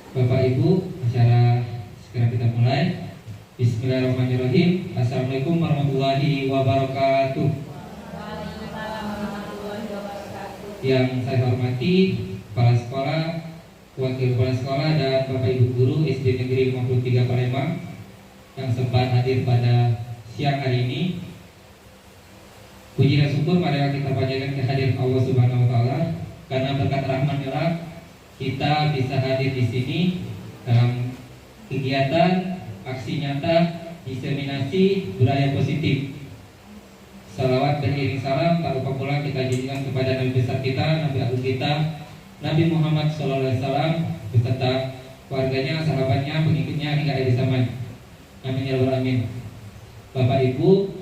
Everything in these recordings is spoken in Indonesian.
Bapak Ibu, acara segera kita mulai. Bismillahirrahmanirrahim. Assalamualaikum warahmatullahi wabarakatuh. Yang saya hormati kepala sekolah, wakil kepala sekolah, dan Bapak Ibu guru SD Negeri 53 Palembang yang sempat hadir pada siang hari ini. Puji dan syukur marilah kita panjatkan kehadiran Allah Subhanahu wa taala, karena berkat rahmat-Nya kita bisa hadir di sini dalam kegiatan aksi nyata diseminasi budaya positif. Salawat beriring salam tak lupa pula kita junjungan kepada Nabi besar kita, Nabi agung kita, Nabi Muhammad SAW beserta keluarganya, sahabatnya, pengikutnya hingga akhir zaman. Amin ya rabbal alamin. Bapak Ibu,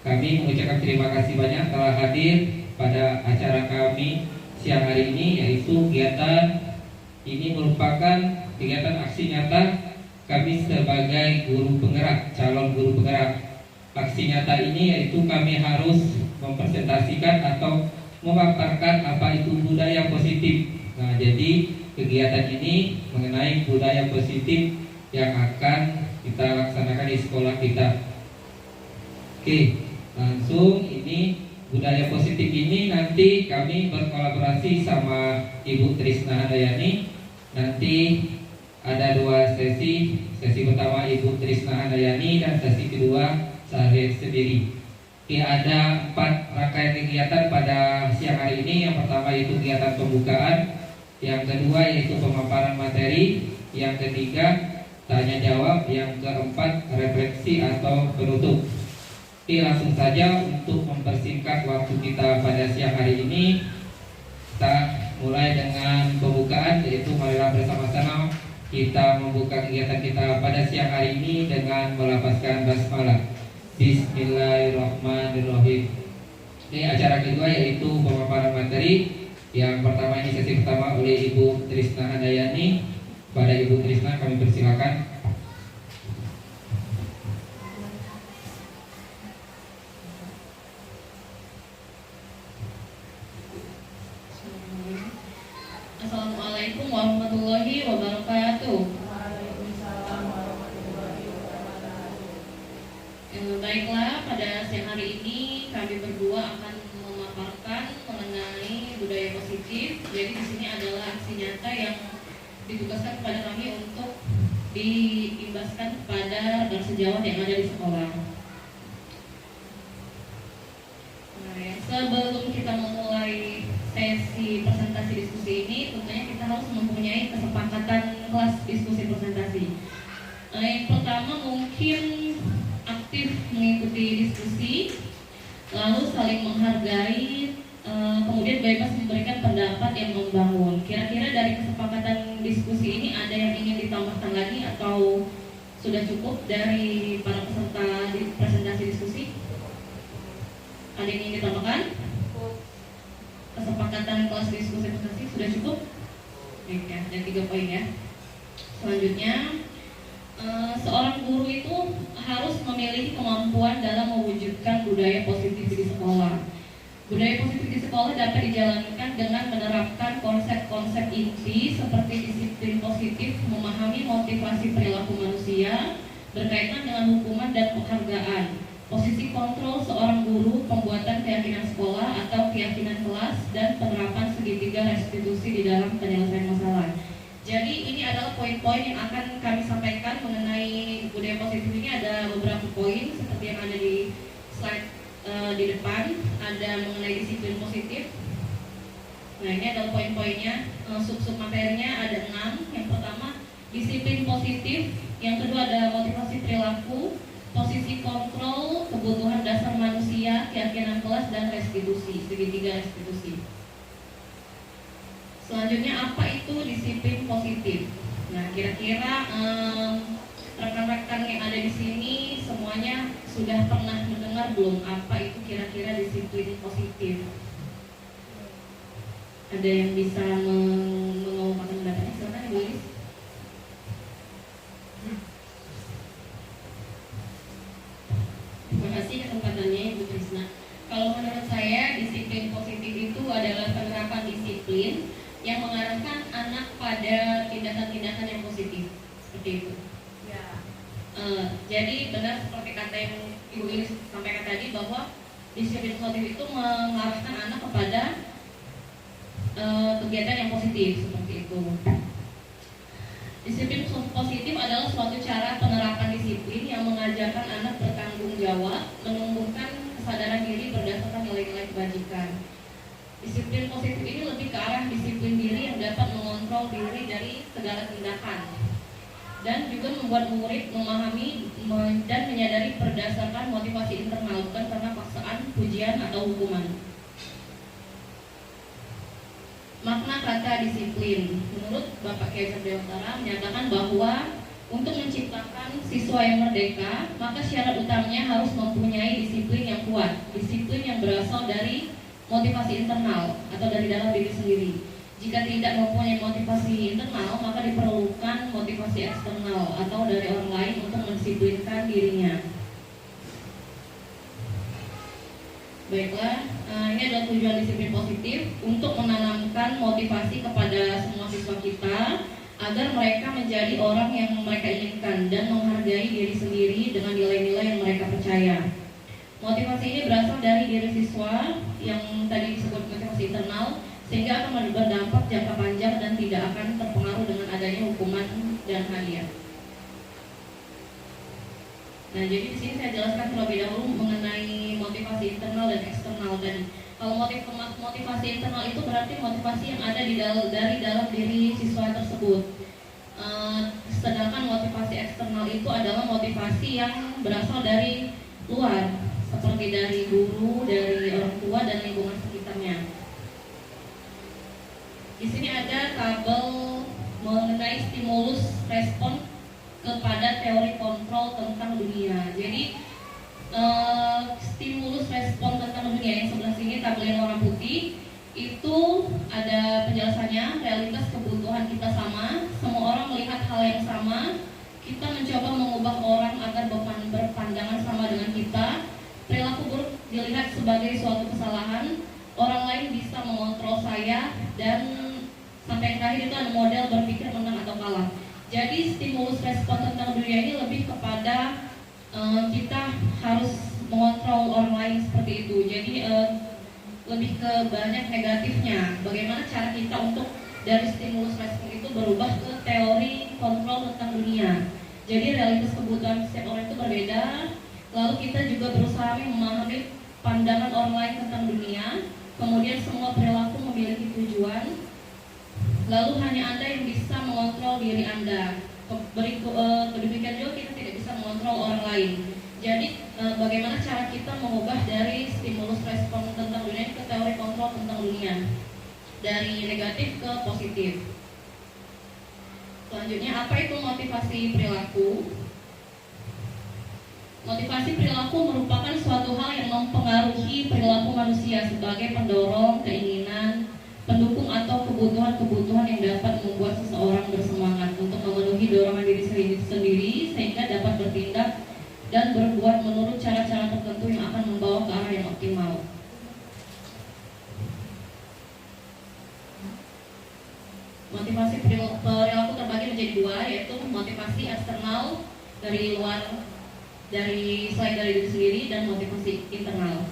kami mengucapkan terima kasih banyak telah hadir pada acara kami siang hari ini, yaitu kegiatan ini merupakan kegiatan aksi nyata kami sebagai guru penggerak, calon guru penggerak. Aksi nyata ini yaitu kami harus mempresentasikan atau memaparkan apa itu budaya positif. Nah, jadi kegiatan ini mengenai budaya positif yang akan kita laksanakan di sekolah kita. Oke, langsung ini budaya positif ini nanti kami berkolaborasi sama Ibu Trisna Handayani. Nanti ada dua sesi. Sesi pertama Ibu Trisna Handayani dan sesi kedua saya sendiri. Oke, ada 4 rangkaian kegiatan pada siang hari ini. Yang pertama itu kegiatan pembukaan, yang kedua yaitu pemaparan materi, yang ketiga tanya jawab, yang keempat refleksi atau penutup. Oke, langsung saja untuk mempersingkat waktu kita pada siang hari ini, kita mulai dengan pembukaan, yaitu marilah bersama-sama kita membuka kegiatan kita pada siang hari ini dengan melafazkan basmalah. Bismillahirrahmanirrahim. Ini acara kedua yaitu pemaparan materi. Yang pertama ini sesi pertama oleh Ibu Trisna Handayani. Pada Ibu Trisna kami persilakan. Assalamualaikum warahmatullahi wabarakatuh. Baiklah, pada siang hari ini kami berdua akan memaparkan mengenai budaya positif. Jadi di sini adalah aksi nyata yang ditugaskan kepada kami untuk diimbaskan kepada rekan sejawat yang ada di sekolah. Sebelum kita memulai sesi presentasi diskusi ini, tentunya kita harus mempunyai kesepakatan kelas diskusi presentasi. Yang pertama mungkin aktif mengikuti diskusi, lalu saling menghargai, kemudian bebas memberikan pendapat yang membangun. Kira-kira dari kesepakatan diskusi ini ada yang ingin ditambahkan lagi atau sudah cukup dari para peserta di presentasi diskusi? Ada yang ingin ditambahkan? Kesepakatan kelas diskusi presentasi sudah cukup? Baik ya, ada 3 poin ya. Selanjutnya, seorang guru itu harus memiliki kemampuan dalam mewujudkan budaya positif di sekolah. Budaya positif di sekolah dapat dijalankan dengan menerapkan konsep-konsep inti seperti disiplin positif, memahami motivasi perilaku manusia, berkaitan dengan hukuman dan penghargaan, posisi kontrol seorang guru, pembuatan keyakinan sekolah atau keyakinan kelas, dan penerapan segitiga restitusi di dalam penyelesaian masalah. Jadi ini adalah poin-poin yang akan kami sampaikan mengenai budaya positif ini. Ada beberapa poin seperti yang ada di slide di depan. Ada mengenai disiplin positif. Nah, ini adalah poin-poinnya. Sub-sub materinya ada 6. Yang pertama disiplin positif, yang kedua ada motivasi perilaku, posisi kontrol, kebutuhan dasar manusia, keyakinan kelas, dan restitusi, segitiga restitusi. Selanjutnya, apa itu disiplin positif? Nah, kira-kira rekan-rekan yang ada di sini semuanya sudah pernah mendengar belum apa itu kira-kira disiplin positif? Ada yang bisa mengungkapkan pendapatnya? Silakan Ibu Iris. Terima kasih kesempatannya Ibu Trisna. Kalau menurut saya disiplin positif itu adalah penerapan disiplin yang mengarahkan anak pada tindakan-tindakan yang positif, seperti itu. Ya. Jadi benar seperti kata yang Ibu Iris sampaikan tadi, bahwa disiplin positif itu mengarahkan anak kepada kegiatan yang positif, seperti itu. Disiplin positif adalah suatu cara penerapan disiplin yang mengajarkan anak bertanggung jawab, menumbuhkan kesadaran diri berdasarkan nilai-nilai kebajikan. Disiplin positif ini lebih ke arah disiplin diri yang dapat mengontrol diri dari segala tindakan, dan juga membuat murid memahami dan menyadari berdasarkan motivasi internal, bukan karena paksaan, pujian, atau hukuman. Makna kata disiplin, menurut Bapak Kiai Dewantara menyatakan bahwa untuk menciptakan siswa yang merdeka, maka syarat utamanya harus mempunyai disiplin yang kuat, disiplin yang berasal dari motivasi internal atau dari dalam diri sendiri. Jika tidak mempunyai motivasi internal, maka diperlukan motivasi eksternal atau dari orang lain untuk mendisiplinkan dirinya. Baiklah, ini adalah tujuan disiplin positif untuk menanamkan motivasi kepada semua siswa kita agar mereka menjadi orang yang mereka inginkan dan menghargai diri sendiri dengan nilai-nilai yang mereka percaya. Motivasi ini berasal dari diri siswa yang tadi disebut motivasi internal, sehingga akan berdampak jangka panjang dan tidak akan terpengaruh dengan adanya hukuman dan hadiah. Nah, jadi di sini saya jelaskan terlebih dahulu mengenai motivasi internal dan eksternal tadi. Kalau motivasi internal itu berarti motivasi yang ada dari dalam diri siswa tersebut. Sedangkan motivasi eksternal itu adalah motivasi yang berasal dari luar, seperti dari guru, dari orang tua, dan lingkungan sekitarnya. Di sini ada tabel mengenai stimulus respon kepada teori kontrol tentang dunia. Jadi stimulus respon tentang dunia yang sebelah sini tabel yang warna putih itu ada penjelasannya. Realitas kebutuhan kita sama, semua orang melihat hal yang sama. Kita mencoba mengubah orang agar berpandangan sama dengan kita. Perilaku buruk dilihat sebagai suatu kesalahan. Orang lain bisa mengontrol saya, dan sampai terakhir itu ada model berpikir menang atau kalah. Jadi stimulus respon tentang dunia ini lebih kepada kita harus mengontrol orang lain seperti itu. Jadi lebih ke banyak negatifnya. Bagaimana cara kita untuk dari stimulus respon itu berubah ke teori kontrol tentang dunia. Jadi realitas kebutuhan setiap orang itu berbeda. Lalu kita juga berusaha memahami pandangan orang lain tentang dunia. Kemudian semua perilaku memiliki tujuan. Lalu hanya Anda yang bisa mengontrol diri Anda. Demikian juga kita tidak bisa mengontrol orang lain. Jadi bagaimana cara kita mengubah dari stimulus respon tentang dunia ke teori kontrol tentang dunia, dari negatif ke positif. Selanjutnya, apa itu motivasi perilaku? Motivasi perilaku merupakan suatu hal yang mempengaruhi perilaku manusia sebagai pendorong, keinginan, pendukung atau kebutuhan-kebutuhan yang dapat membuat seseorang bersemangat untuk memenuhi dorongan diri sendiri sehingga dapat bertindak dan berbuat menurut cara-cara tertentu yang akan membawa ke arah yang optimal. Motivasi perilaku terbagi menjadi dua, yaitu motivasi eksternal dari luar, selain dari diri sendiri, dan motivasi internal.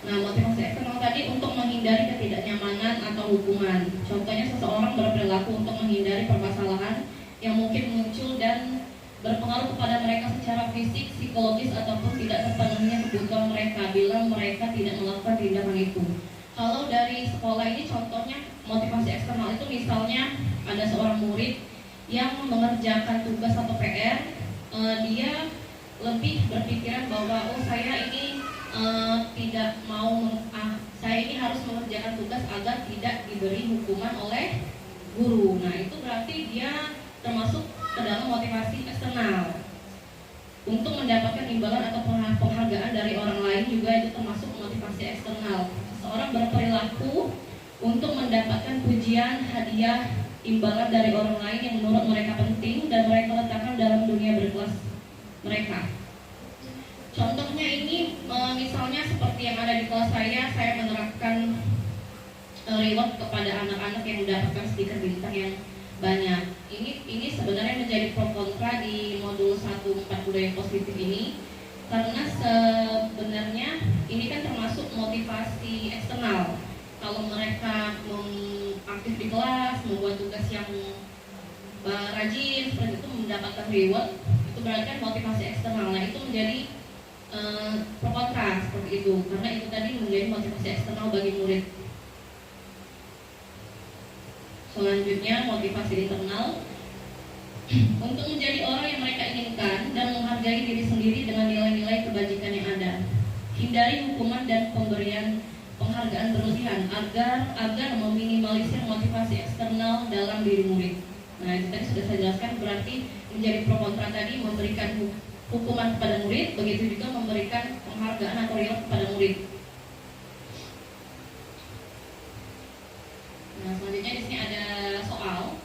Nah, motivasi eksternal tadi untuk menghindari ketidaknyamanan atau hukuman. Contohnya seseorang berperilaku untuk menghindari permasalahan yang mungkin muncul dan berpengaruh kepada mereka secara fisik, psikologis, ataupun tidak terpenuhinya kebutuhan mereka bila mereka tidak melakukan tindakan itu. Kalau dari sekolah ini contohnya motivasi eksternal itu misalnya ada seorang murid yang mengerjakan tugas atau PR, dia lebih berpikiran bahwa saya ini tidak mau, saya ini harus mengerjakan tugas agar tidak diberi hukuman oleh guru. Nah, itu berarti dia termasuk ke dalam motivasi eksternal. Untuk mendapatkan imbalan atau penghargaan dari orang lain juga itu termasuk motivasi eksternal. Seseorang berperilaku untuk mendapatkan pujian, hadiah, imbalan dari orang lain yang menurut mereka penting dan mereka letakkan dalam dunia berkelas mereka. Contohnya ini misalnya seperti yang ada di kelas saya menerapkan reward kepada anak-anak yang mendapatkan stiker bintang yang banyak. Ini sebenarnya menjadi pro kontra di modul 1 4 budaya positif ini, karena sebenarnya ini kan termasuk motivasi eksternal. Kalau mereka aktif di kelas, membuat tugas yang rajin seperti itu, mendapatkan reward, itu berarti kan motivasi eksternal. Nah, itu menjadi pro kontra seperti itu, karena itu tadi menjadi motivasi eksternal bagi murid. Selanjutnya motivasi internal. Untuk menjadi orang yang mereka inginkan dan menghargai diri sendiri dengan nilai-nilai kebajikan yang ada. Hindari hukuman dan pemberian penghargaan berlebihan agar meminimalisir motivasi eksternal dalam diri murid. Nah, itu tadi sudah saya jelaskan, berarti menjadi pro kontra tadi memberikan hukuman kepada murid, begitu juga memberikan penghargaan atau reward kepada murid. Nah, selanjutnya di sini ada soal.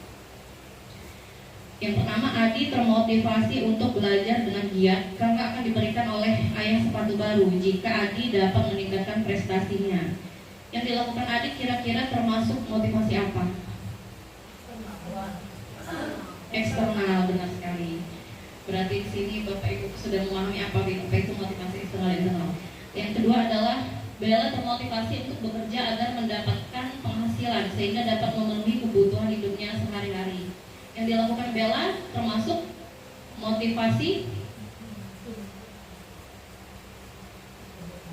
Yang pertama, Adi termotivasi untuk belajar dengan giat karena akan diberikan oleh ayah sepatu baru jika Adi dapat meningkatkan prestasinya. Yang dilakukan Adi kira-kira termasuk motivasi apa? Eksternal, benar sekali. Berarti di sini Bapak Ibu sudah memahami apa itu motivasi eksternal dan internal. Yang kedua adalah Bella termotivasi untuk bekerja agar mendapatkan penghasilan sehingga dapat memenuhi kebutuhan hidupnya sehari-hari. Yang dilakukan Bella termasuk motivasi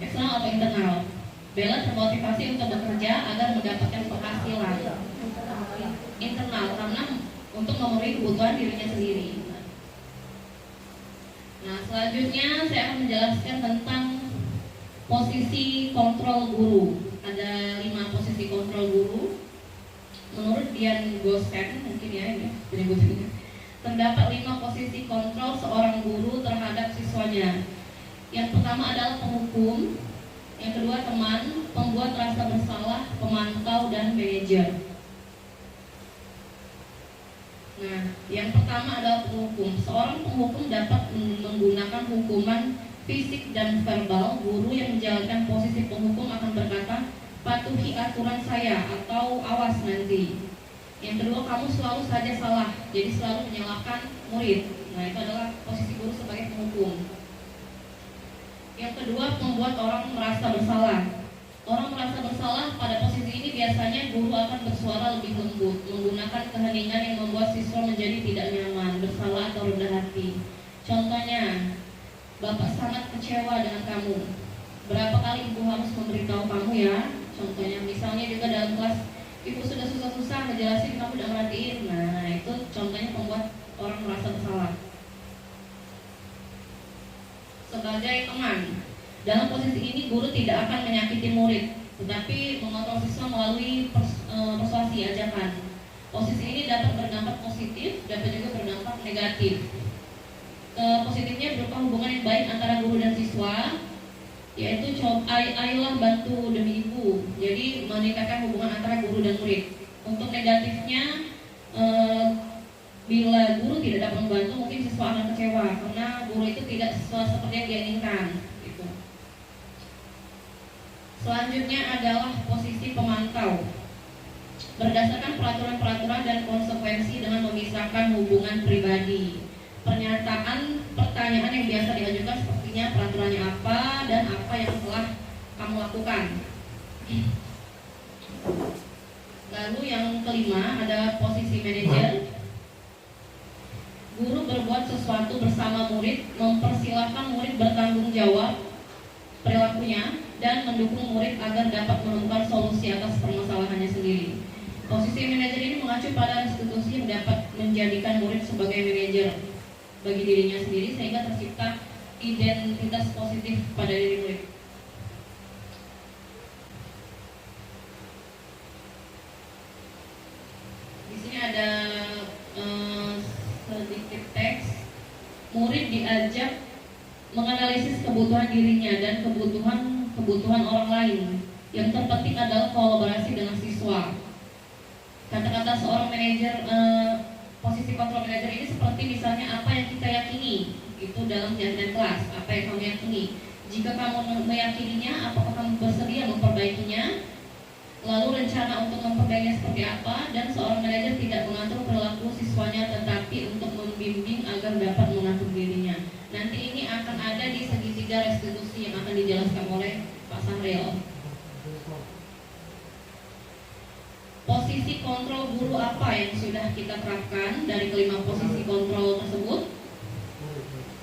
eksternal atau internal? Bella termotivasi untuk bekerja agar mendapatkan penghasilan internal, karena untuk memenuhi kebutuhan dirinya sendiri. Nah, selanjutnya saya akan menjelaskan tentang posisi kontrol guru. Ada 5 posisi kontrol guru. Menurut Dian Gosken, mungkin ya ini penyebutnya, terdapat 5 posisi kontrol seorang guru terhadap siswanya. Yang pertama adalah penghukum, yang kedua teman, pembuat rasa bersalah, pemantau, dan manajer. Nah, yang pertama adalah penghukum. Seorang penghukum dapat menggunakan hukuman fisik dan verbal. Guru yang menjalankan posisi penghukum akan berkata, patuhi aturan saya, atau awas nanti. Yang kedua, kamu selalu saja salah, jadi selalu menyalahkan murid. Nah, itu adalah posisi guru sebagai penghukum. Yang kedua, membuat orang merasa bersalah. Orang merasa bersalah pada posisi ini biasanya guru akan bersuara lebih lembut, menggunakan keheningan yang membuat siswa menjadi tidak nyaman, bersalah atau rendah hati. Contohnya, Bapak sangat kecewa dengan kamu. Berapa kali ibu harus memberitahu kamu ya? Contohnya, misalnya juga dalam kelas, ibu sudah susah-susah ngejelasin kamu tidak merhatiin. Nah, itu contohnya membuat orang merasa bersalah. Sebagai teman, dalam posisi ini guru tidak akan menyakiti murid, tetapi mengontrol siswa melalui persuasi, ajakan. Posisi ini dapat berdampak positif, dapat juga berdampak negatif. Positifnya berupa hubungan yang baik antara guru dan siswa, yaitu ayolah bantu demi ibu. Jadi meningkatkan hubungan antara guru dan murid. Untuk negatifnya, bila guru tidak dapat membantu, mungkin siswa akan kecewa karena guru itu tidak seperti yang dia inginkan. Gitu. Selanjutnya adalah posisi pemantau. Berdasarkan peraturan-peraturan dan konsekuensi dengan memisahkan hubungan pribadi. Pertanyaan yang biasa diajukan sepertinya peraturannya apa dan apa yang telah kamu lakukan. Lalu yang kelima ada posisi manajer. Guru berbuat sesuatu bersama murid, mempersilahkan murid bertanggung jawab perilakunya dan mendukung murid agar dapat menemukan solusi atas permasalahannya sendiri. Posisi manajer ini mengacu pada institusi yang dapat menjadikan murid sebagai manajer bagi dirinya sendiri sehingga tercipta identitas positif pada diri murid. Di sini ada sedikit teks. Murid diajak menganalisis kebutuhan dirinya dan kebutuhan orang lain. Yang terpenting adalah kolaborasi dengan siswa. Kata-kata seorang manajer, posisi kontrol manajer ini seperti misalnya apa yang kita yakini itu dalam kegiatan kelas, apa yang kamu yakini. Jika kamu meyakininya, apakah kamu bersedia memperbaikinya? lalu rencana untuk memperbaikinya seperti apa, dan seorang manajer tidak mengatur perilaku siswanya tetapi untuk membimbing agar dapat mengatur dirinya. Nanti ini akan ada di segitiga restitusi yang akan dijelaskan oleh Pak Sahril. Posisi kontrol guru apa yang sudah kita terapkan dari kelima posisi kontrol tersebut?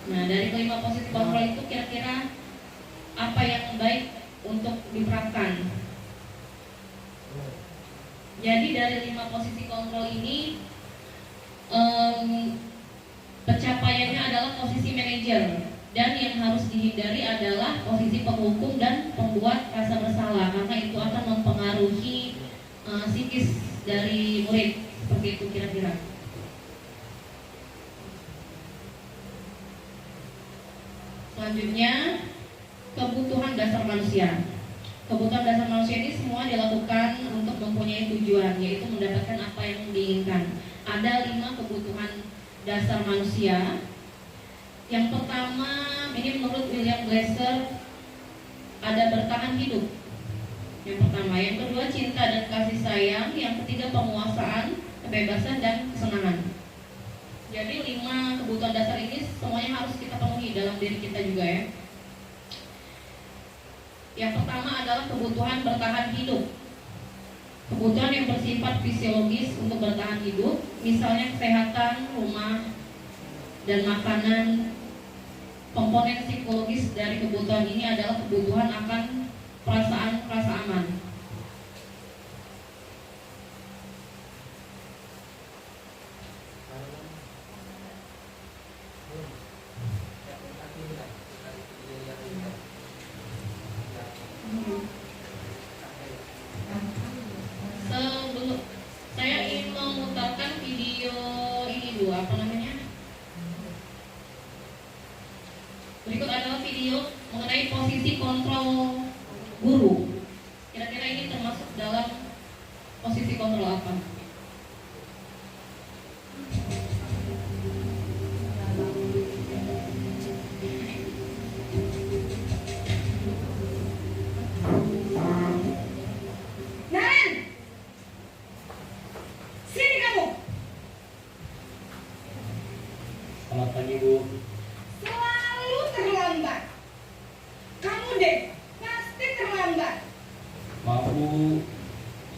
Nah, dari kelima posisi kontrol itu kira-kira apa yang baik untuk diterapkan? Jadi dari 5 posisi kontrol ini pencapaiannya adalah posisi manajer, dan yang harus dihindari adalah posisi penghukum dan pembuat rasa bersalah, karena itu akan mempengaruhi psikis dari murid. Seperti itu kira-kira. Selanjutnya, kebutuhan dasar manusia. Kebutuhan dasar manusia ini semua dilakukan untuk mempunyai tujuan, yaitu mendapatkan apa yang diinginkan. Ada 5 kebutuhan dasar manusia. Yang pertama, ini menurut William Glasser, ada bertahan hidup. Yang pertama. Yang kedua, cinta dan kasih sayang. Yang ketiga, penguasaan, kebebasan, dan kesenangan. Jadi 5 kebutuhan dasar ini semuanya harus kita penuhi dalam diri kita juga ya. Yang pertama adalah kebutuhan bertahan hidup. Kebutuhan yang bersifat fisiologis untuk bertahan hidup, misalnya kesehatan, rumah, dan makanan. Komponen psikologis dari kebutuhan ini adalah kebutuhan akan perasaan rasa aman. Sebelum saya ingin memutarkan video ini dulu, apa namanya? Berikut adalah video mengenai posisi kontrol guru. Kira-kira ini termasuk dalam posisi kontrol apa? Selamat pagi, Bu. Selalu terlambat. Kamu deh, pasti terlambat. Maaf, Bu.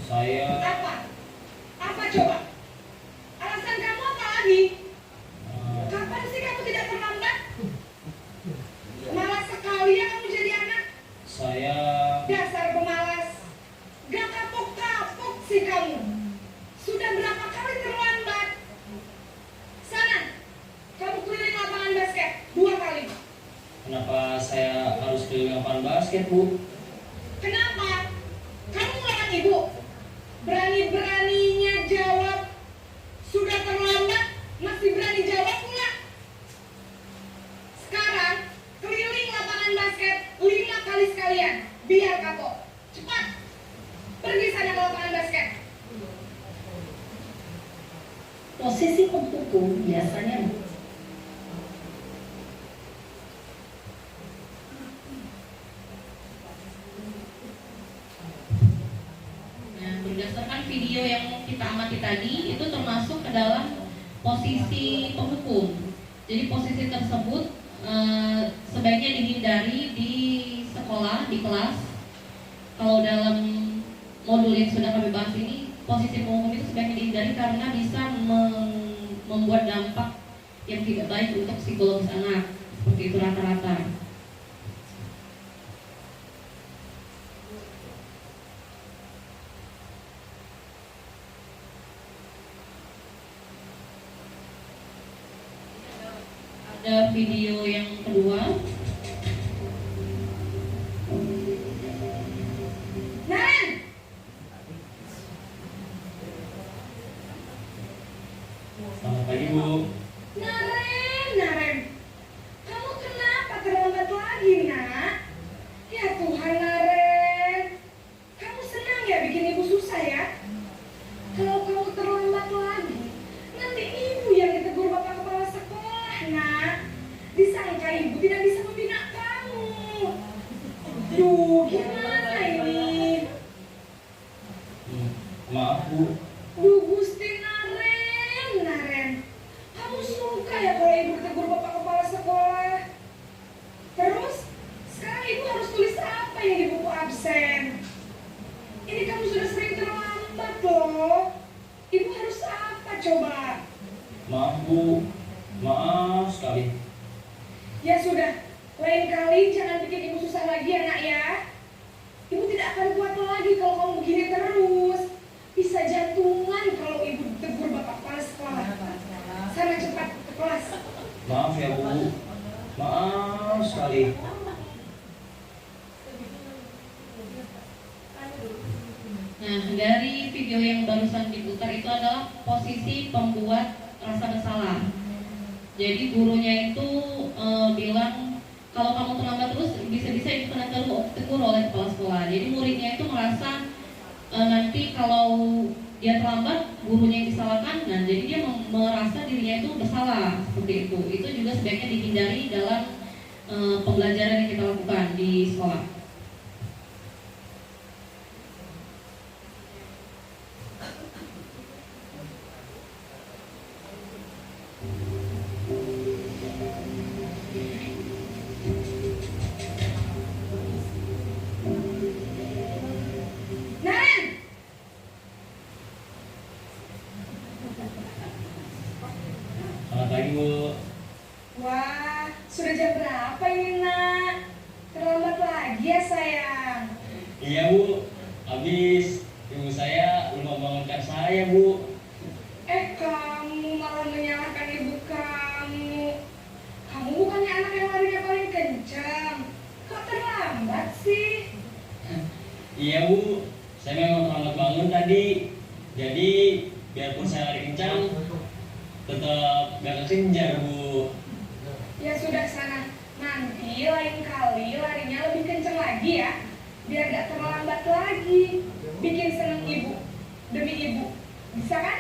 Saya Apa? Apa coba? Alasan kamu apa lagi? Kapan sih kamu tidak terlambat? Malas sekali ya kamu jadi anak. saya Dasar pemalas. Gak kapok-kapok sih kamu. Sudah berapa kali terlambat? Sana, kamu keliling lapangan basket 2 kali. kenapa saya harus keliling lapangan basket, Bu? Kenapa? Kamu melawan ibu? Berani-beraninya jawab. Sudah terlambat, masih berani jawab pula. Sekarang, keliling lapangan basket 5 kali sekalian. Biar kapok. Cepat. Pergi sana ke lapangan basket. Posisi penghukum biasanya Nah, berdasarkan video yang kita amati tadi, itu termasuk ke dalam posisi penghukum. Jadi posisi tersebut sebaiknya dihindari di sekolah, di kelas. Kalau dalam modul yang sudah kami bahas ini, posisi penghukum itu sebaiknya dihindari karena bisa membuat dampak yang tidak baik untuk psikologis anak. Seperti itu rata-rata. Ada video yang kedua. Naren! Selamat pagi, Bu. Naren! Kamu kenapa terlambat lagi, nak? Ya Tuhan, Naren. Kamu senang ya bikin ibu susah ya? Kalau kamu terlambat lagi, nanti ibu yang ditegur bapak kepala sekolah, nak. Disangka ibu tidak bisa Ya sudah, lain kali jangan bikin ibu susah lagi ya nak ya. Ibu tidak akan kuat lagi kalau kamu begini terus. Bisa jantungan kalau ibu tegur bapak kepala sekolah. Sana cepat ke kelas. Maaf ya Bu, maaf sekali. Nah, dari video yang barusan diputar itu adalah posisi pembuat rasa bersalah. Jadi gurunya itu bilang kalau kamu terlambat terus bisa-bisa itu kena tegur oleh kepala sekolah. Jadi muridnya itu merasa nanti kalau dia terlambat gurunya yang disalahkan, nah jadi dia merasa dirinya itu bersalah seperti itu. Itu juga sebaiknya dihindari dalam pembelajaran yang kita lakukan di sekolah. Selamat pagi Bu. Wah, sudah jam berapa ini nak? Terlambat lagi ya sayang. Iya Bu, habis ibu saya lupa bangunkan saya Bu. Kamu malah menyalahkan ibu kamu. Kamu bukannya anak yang larinya paling kencang. Kok terlambat sih? Iya Bu, saya memang terlambat bangun tadi. Jadi biarpun saya lari kencang, tetap gak kekejar Bu. Ya sudah sana. Nanti lain kali larinya lebih kencang lagi ya. Biar gak terlambat lagi. Bikin seneng ibu. Demi ibu. Bisa kan?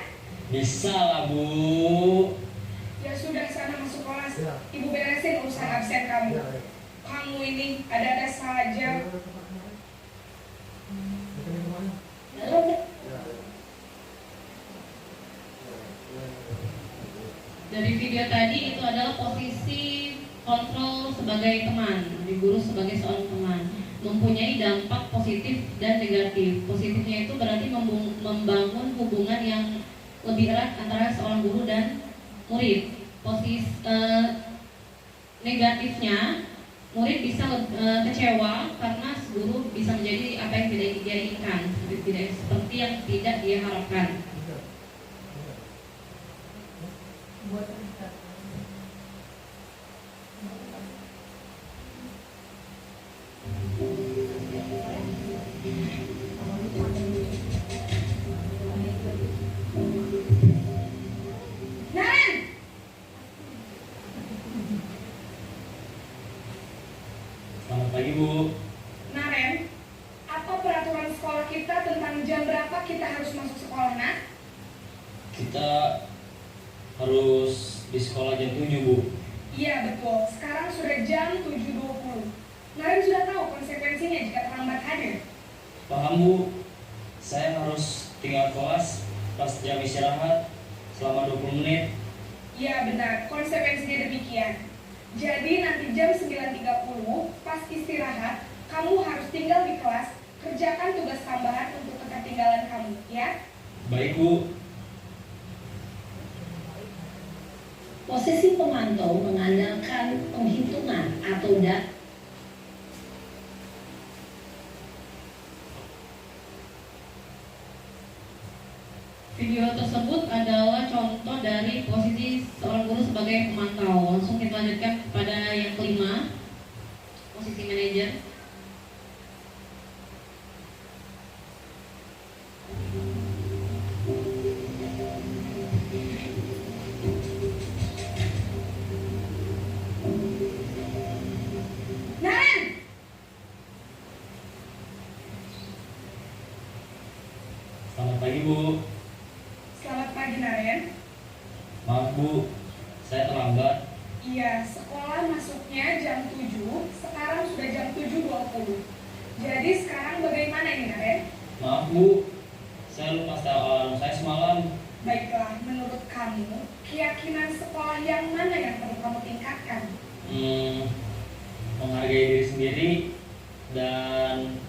Bisa lah Bu. Ya sudah sana masuk kelas. Ibu beresin urusan absen kamu. Kamu ini ada-ada saja. Dari video tadi itu adalah posisi kontrol sebagai teman, di guru sebagai seorang teman, mempunyai dampak positif dan negatif. Positifnya itu berarti membangun hubungan yang lebih erat antara seorang guru dan murid. Negatifnya, murid bisa kecewa karena guru bisa menjadi apa yang tidak dia inginkan, seperti yang tidak dia harapkan. Naren! Selamat pagi Bu. Naren, apa peraturan sekolah kita tentang jam berapa kita harus masuk sekolah, nak? Kita harus di sekolah jam 7 Bu. Iya betul, sekarang sudah jam 7.20. Naren sudah tahu konsekuensinya jika terlambat hadir. Paham Bu, saya harus tinggal kelas pas jam istirahat selama 20 menit. Iya benar, konsekuensinya demikian. Jadi nanti jam 9.30 pas istirahat, kamu harus tinggal di kelas, kerjakan tugas tambahan untuk ketertinggalan kamu, ya? Baik Bu. Posisi pemantau mengandalkan penghitungan atau data. Video tersebut adalah contoh dari posisi seorang guru sebagai pemantau. Langsung kita lanjutkan kepada yang kelima, posisi manajer. Naren! Selamat pagi Bu. Selamat pagi, Naren. Maaf Bu, saya terlambat. Iya, sekolah masuknya jam 7, sekarang sudah jam 7.20. Jadi sekarang bagaimana ini, Naren? Maaf Bu, saya lupa setel alarm saya semalam. Baiklah, menurut kamu, keyakinan sekolah yang mana yang perlu kamu tingkatkan? Menghargai diri sendiri dan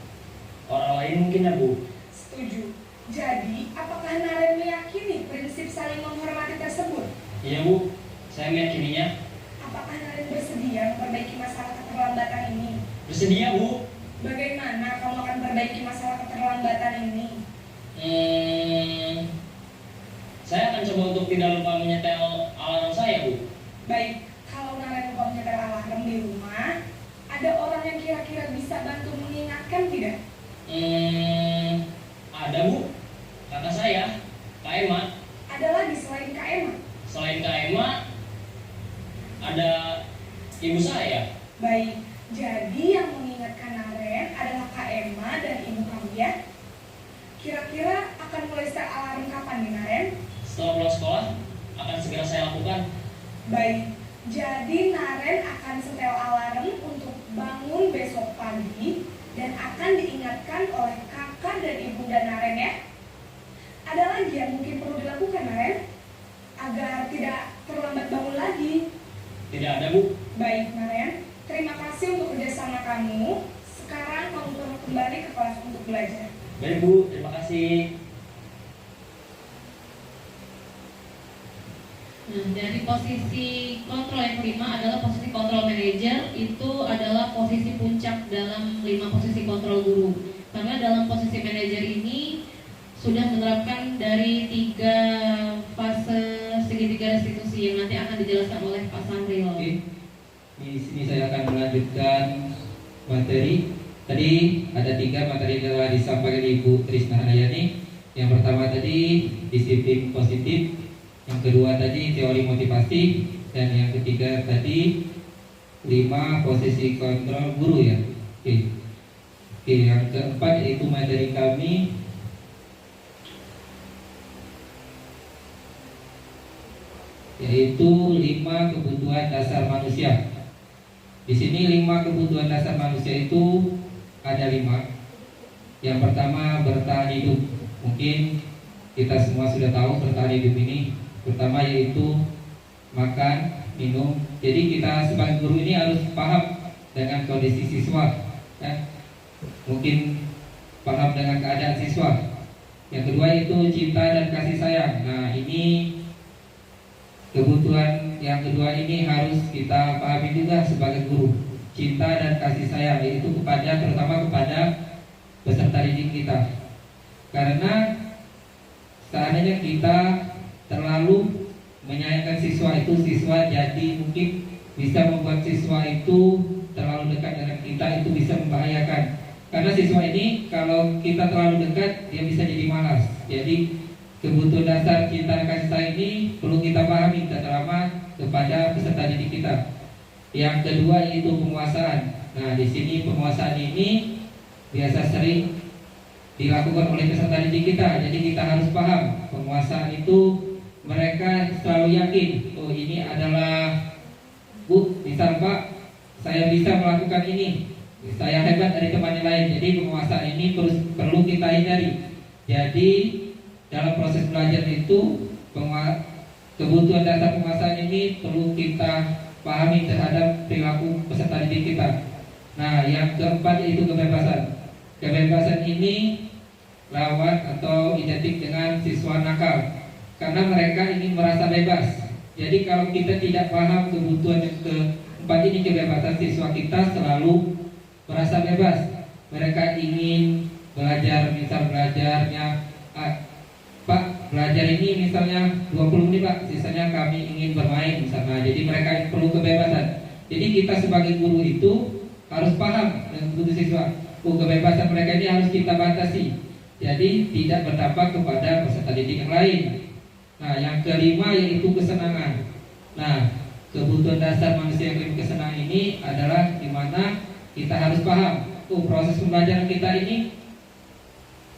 orang lain mungkin ya Bu. Setuju. Jadi, apakah Naren meyakini prinsip saling menghormati tersebut? Iya Bu, saya meyakininya. Apakah Naren bersedia memperbaiki Bersedia, Bu. Bagaimana kamu akan perbaiki masalah keterlambatan ini? Saya akan coba untuk tidak lupa menyetel alarm saya, Bu. Baik, kalau Naren lupa menyetel alarm di rumah, ada orang yang kira-kira bisa bantu mengingatkan tidak? Ada, Bu. Kakak saya, Kak Emma. Ada lagi selain Kak Emma? Selain Kak Emma, ada ibu saya. Baik, jadi yang mengingatkan Naren adalah Kak Emma dan ibu kamu ya? Kira-kira akan mulai set alarm kapan nih Naren? Setelah pulang sekolah, akan segera saya lakukan. Baik, jadi Naren akan setel alarm untuk bangun besok pagi dan akan diingatkan oleh kakak dan ibunda Naren ya. Ada lagi yang mungkin perlu dilakukan Naren agar tidak terlambat bangun lagi? Tidak ada, Bu. Baik Naren, terima kasih untuk kerjasama kamu. Sekarang kamu perlu kembali ke kelas untuk belajar. Baik, Bu. Terima kasih. Nah, dari posisi kontrol yang kelima adalah posisi kontrol manager. Itu adalah posisi puncak dalam 5 posisi kontrol guru. Karena dalam posisi manajer ini sudah menerapkan dari 3 fase segitiga restitusi yang nanti akan dijelaskan oleh Pak Samril. Oke. Di sini saya akan melanjutkan materi. Tadi ada 3 materi yang telah disampaikan Ibu Trisna Handayani. Yang pertama tadi disiplin positif, yang kedua tadi teori motivasi, dan yang ketiga tadi 5 posisi kontrol guru ya. Oke. Oke, yang keempat yaitu materi kami yaitu 5 kebutuhan dasar manusia. Di sini 5 kebutuhan dasar manusia itu ada 5. Yang pertama bertahan hidup. Mungkin kita semua sudah tahu bertahan hidup ini. Pertama yaitu makan, minum. Jadi kita sebagai guru ini harus paham dengan kondisi siswa, ya. Mungkin paham dengan keadaan siswa. Yang kedua itu cinta dan kasih sayang. Nah ini kebutuhan yang kedua ini harus kita pahami juga sebagai guru. Cinta dan kasih sayang yaitu kepada terutama kepada peserta didik kita. Karena seandainya kita terlalu menyayangkan siswa itu, siswa jadi mungkin bisa membuat siswa itu terlalu dekat dengan kita, itu bisa membahayakan. Karena siswa ini kalau kita terlalu dekat dia bisa jadi malas. Jadi kebutuhan dasar cinta dan kasih sayang ini perlu kita pahami terutama kepada peserta didik kita. Yang kedua yaitu penguasaan. Nah di sini penguasaan ini biasa sering dilakukan oleh peserta didik kita. Jadi kita harus paham penguasaan itu mereka selalu yakin, oh ini adalah Bu, misal Pak, saya bisa melakukan ini, saya hebat dari teman yang lain. Jadi penguasaan ini perlu kita hindari. Jadi dalam proses belajar itu kebutuhan dasar penguasaan ini perlu kita pahami terhadap perilaku peserta didik kita. Nah yang keempat yaitu kebebasan. Kebebasan ini lawan atau identik dengan siswa nakal, karena mereka ingin merasa bebas. Jadi kalau kita tidak paham kebutuhan yang keempat ini, kebebasan, siswa kita selalu merasa bebas. Mereka ingin belajar, misal belajarnya Pak, belajar ini misalnya 20 menit Pak, sisanya kami ingin bermain misalnya. Jadi mereka perlu kebebasan. Jadi kita sebagai guru itu harus paham dengan kebutuhan siswa. Kebebasan mereka ini harus kita batasi. Jadi tidak berdampak kepada peserta didik yang lain. Nah yang kelima yaitu kesenangan. Nah kebutuhan dasar manusia yang kelima kesenangan ini adalah dimana kita harus paham proses pembelajaran kita ini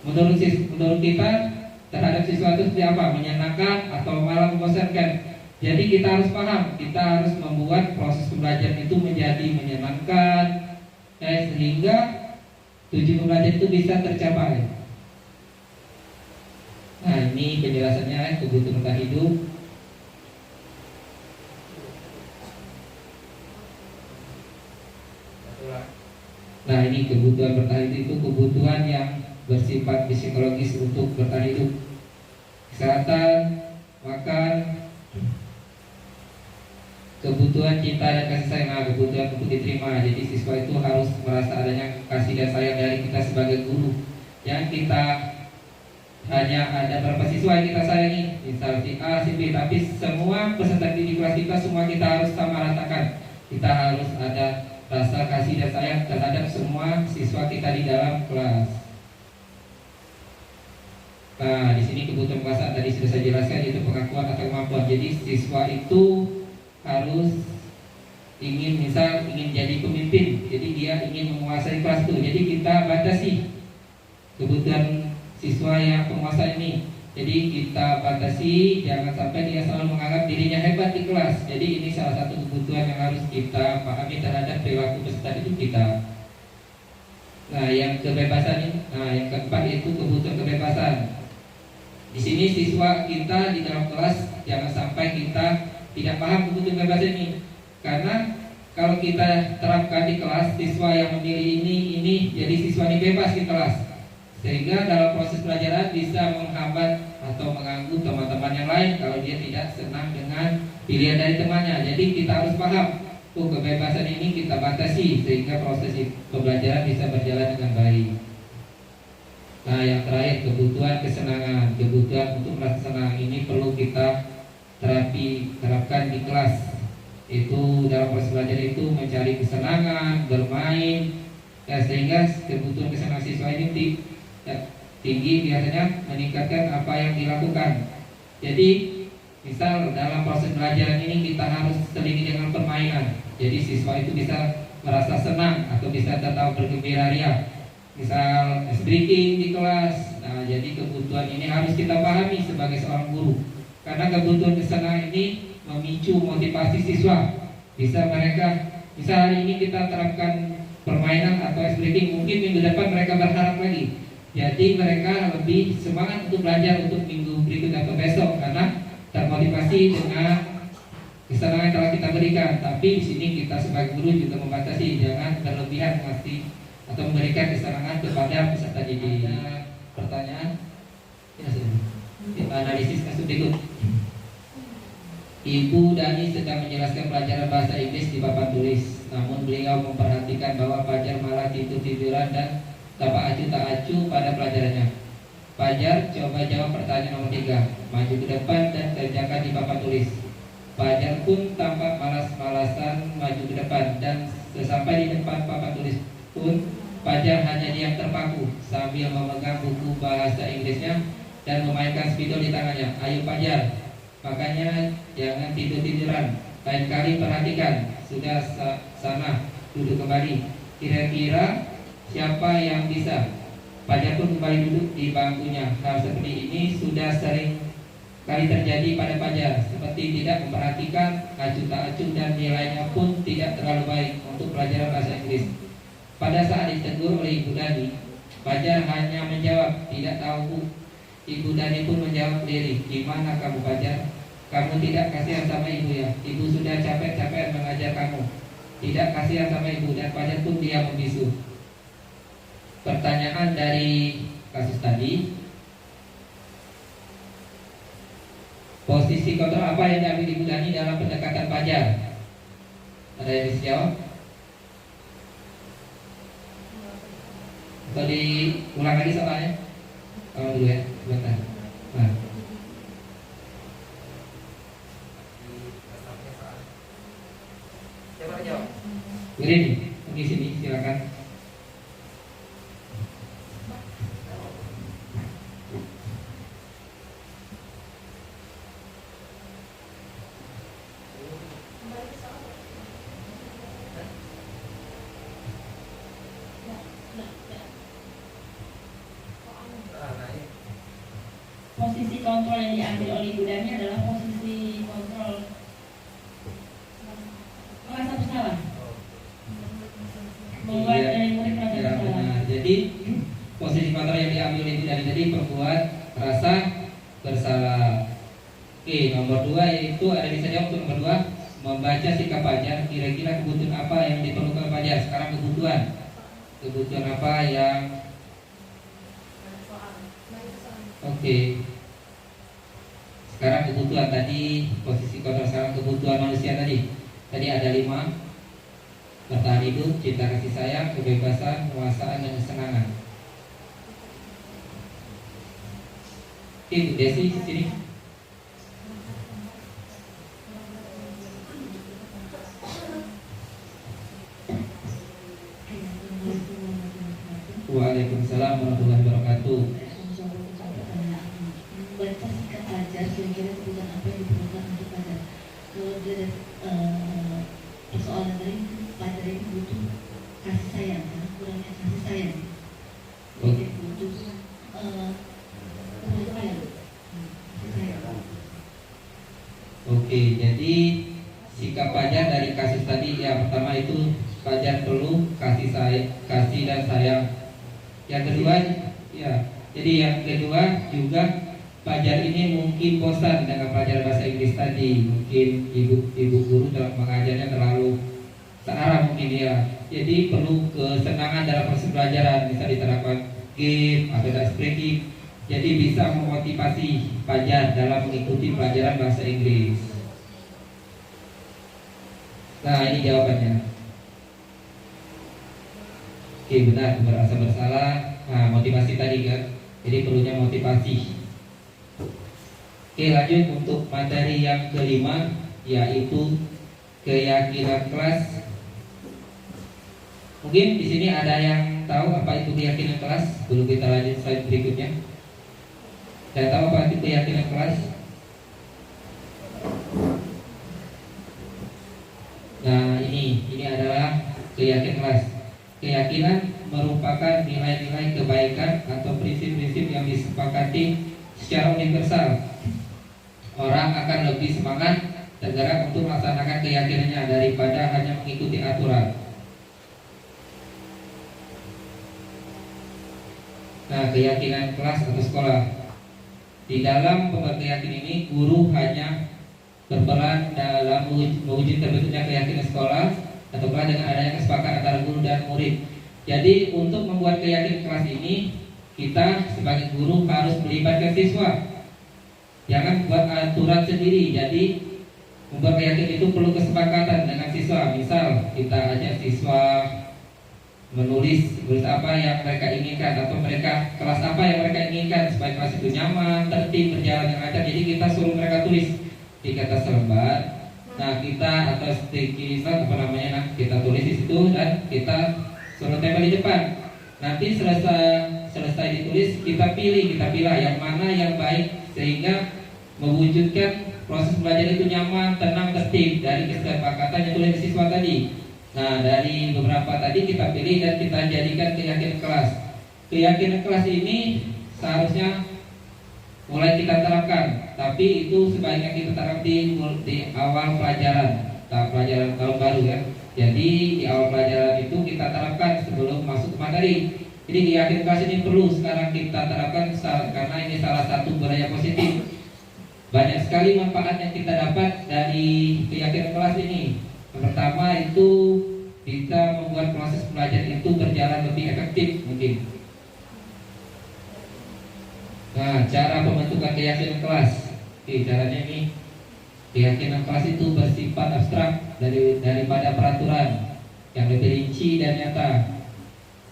menurut kita terhadap siswa itu seperti apa, menyenangkan atau malah membosankan. Jadi kita harus paham, kita harus membuat proses pembelajaran itu menjadi menyenangkan, sehingga tujuan pembelajaran itu bisa tercapai. Nah ini penjelasannya kebutuhan bertahan hidup. Nah ini kebutuhan bertahan hidup itu kebutuhan yang bersifat psikologis untuk bertahan hidup. Kesehatan, makan, kebutuhan cinta dan kasih sayang, kebutuhan untuk diterima. Jadi siswa itu harus merasa adanya kasih dan sayang dari kita sebagai guru. Yang kita hanya ada berapa siswa yang kita sayangi, misal si A, si B, tapi semua peserta didik kelas kita semua kita harus sama ratakan. Kita harus ada rasa kasih dan sayang terhadap semua siswa kita di dalam kelas. Nah, di sini kebutuhan bahasa tadi sudah saya jelaskan, yaitu pengakuan atau kemampuan. Jadi siswa itu harus ingin jadi pemimpin, jadi dia ingin menguasai kelas itu. Jadi kita batasi kebutuhan siswa yang penguasa ini. Jadi kita batasi, jangan sampai dia selalu menganggap dirinya hebat di kelas. Jadi ini salah satu kebutuhan yang harus kita pahami terhadap perilaku peserta didik kita. Nah, yang kebebasan ini, yang keempat itu kebutuhan kebebasan. Di sini siswa kita di dalam kelas jangan sampai kita tidak paham kebutuhan kebebasan ini. Karena kalau kita terapkan di kelas, siswa yang memilih ini jadi siswa ini bebas di kelas, sehingga dalam proses pelajaran bisa menghambat atau mengganggu teman-teman yang lain kalau dia tidak senang dengan pilihan dari temannya. Jadi kita harus paham, kebebasan ini kita batasi sehingga proses pembelajaran bisa berjalan dengan baik. Nah, yang terakhir kebutuhan kesenangan, kebutuhan untuk merasa senang ini perlu kita terapkan di kelas. Itu dalam proses belajar itu mencari kesenangan, bermain, sehingga kebutuhan kesenangan siswa ini tinggi, biasanya meningkatkan apa yang dilakukan. Jadi misal dalam proses belajar ini kita harus selingi dengan permainan. Jadi siswa itu bisa merasa senang atau bisa tetap bergembira ria. Misal ice breaking di kelas. Nah, jadi kebutuhan ini harus kita pahami sebagai seorang guru. Karena kebutuhan kesenangan ini memicu motivasi siswa. Bisa hari ini kita terapkan permainan atau ice breaking, mungkin minggu depan mereka berharap lagi. Jadi mereka lebih semangat untuk belajar untuk minggu berikut atau besok karena termotivasi dengan kesenangan yang telah kita berikan. Tapi di sini kita sebagai guru juga membatasi, jangan berlebihan mengasih atau memberikan kesenangan kepada peserta didik. Ada pertanyaan? Ya, kita analisis kasus berikut. Ibu Dani sedang menjelaskan pelajaran bahasa Inggris di papan tulis, namun beliau memperhatikan bahwa Fajar malah tidur-tiduran dan tak acuh pada pelajarannya. Fajar coba jawab pertanyaan nomor 3, maju ke depan dan kerjakan di papan tulis. Fajar pun tampak malas-malasan maju ke depan, dan sesampai di depan papan tulis pun Fajar hanya diam terpaku sambil memegang buku bahasa Inggrisnya dan memainkan spidol di tangannya. Ayo Fajar, makanya jangan tidur-tiduran. Lain kali perhatikan. Sudah sana, duduk kembali. Kira-kira siapa yang bisa? Fajar pun kembali duduk di bangkunya. Hal seperti ini sudah sering kali terjadi pada Fajar, seperti tidak memperhatikan, acuh tak acuh, dan nilainya pun tidak terlalu baik untuk pelajaran bahasa Inggris. Pada saat ditegur oleh Ibu Dani, Fajar hanya menjawab, tidak tahu. Ibu Dani pun menjawab lirik, gimana kamu Fajar? Kamu tidak kasihan sama ibu ya? Ibu sudah capek-capek mengajar kamu. Tidak kasihan sama ibu, dan Fajar pun dia membisu. Pertanyaan dari kasus tadi, posisi kontrol apa yang diambil Ibu Dani dalam pendekatan Fajar? Ada yang bisa jawab? Atau diulang lagi soalnya? Kalau dulu ya, sebentar. Nah. Begini, di sini silakan. Posisi kontrol yang diambil oleh Ibu Dani adalah posisi kontrol merasa bersalah, membuat dari murid merasa bersalah. Jadi posisi kontrol yang diambil oleh Ibu Dani tadi membuat merasa bersalah. Oke, nomor 2 yaitu ada bisa jawab untuk nomor 2, membaca sikap Fajar. Kira-kira kebutuhan apa yang diperlukan Fajar? Sekarang kebutuhan apa yang Oke. Sekarang kebutuhan tadi posisi kontrol, sekarang kebutuhan manusia tadi. Tadi ada 5. Bertahan hidup, cinta kasih sayang, kebebasan, penguasaan, dan kesenangan. Oke, Bu Desi sini. Waalaikumsalam warahmatullahi wabarakatuh. Baca sikap pelajar, kira-kira kebutuhan apa yang diperlukan untuk pelajar. Kalau dari persoalan tadi, pelajar ini butuh kasih sayang, karena kurangnya kasih sayang. Jadi butuh kasih sayang. Oke, jadi sikap pelajar dari kasus tadi, ya pertama itu pelajar perlu kasih dan sayang. Yang kedua, ya, jadi yang kedua juga pelajar ini mungkin bosan dengan pelajaran bahasa Inggris tadi. Mungkin ibu guru dalam mengajarnya terlalu searah mungkin ya. Jadi perlu kesenangan dalam proses pelajaran, bisa diterapkan game atau expressif. Jadi bisa memotivasi pelajar dalam mengikuti pelajaran bahasa Inggris. Nah, ini jawabannya. Oke, benar, merasa bersalah. Nah, motivasi tadi kan. Jadi perlunya motivasi. Oke, lanjut untuk materi yang kelima, yaitu keyakinan kelas. Mungkin di sini ada yang tahu apa itu keyakinan kelas? Belum kita lanjut slide berikutnya. Saya tahu apa itu keyakinan kelas? Nah, ini adalah keyakinan kelas. Keyakinan merupakan nilai-nilai kebaikan atau prinsip-prinsip yang disepakati secara universal. Orang akan lebih semangat tergerak untuk melaksanakan keyakinannya daripada hanya mengikuti aturan. Nah, keyakinan kelas atau sekolah. Di dalam pembuat keyakinan ini, guru hanya berperan dalam mewujudkan terbentuknya keyakinan sekolah atau kelas dengan adanya kesepakatan antara guru dan murid. Jadi untuk membuat keyakinan kelas ini, kita sebagai guru harus melibatkan siswa. Jangan buat aturan sendiri. Jadi membuat keyakinan itu perlu kesepakatan dengan siswa. Misal kita ajak siswa menulis apa yang mereka inginkan, atau mereka kelas apa yang mereka inginkan supaya kelas itu nyaman, tertib, berjalan dengan lancar. Jadi kita suruh mereka tulis di kertas selembar. Nah, kita atau sticky note kita tulis di situ dan kita suruh tempel di depan. Nanti selesai ditulis, kita pilih yang mana yang baik sehingga mewujudkan proses belajar itu nyaman, tenang, tertib dari kesepakatan yang tulis siswa tadi. Nah, dari beberapa tadi kita pilih dan kita jadikan keyakinan kelas. Keyakinan kelas ini seharusnya mulai kita terapkan, tapi itu sebaiknya kita terapkan di awal pelajaran tahun baru ya. Jadi di awal pelajaran itu kita terapkan sebelum masuk ke materi. Jadi keyakinan kelas ini perlu sekarang kita terapkan karena ini salah satu budaya positif. Banyak sekali manfaat yang kita dapat dari keyakinan kelas ini. Yang pertama itu bisa membuat proses pelajaran itu berjalan lebih efektif mungkin. Nah, cara pembentukan keyakinan kelas. Oke, caranya ini keyakinan kelas itu bersifat abstrak daripada peraturan yang lebih rinci dan nyata.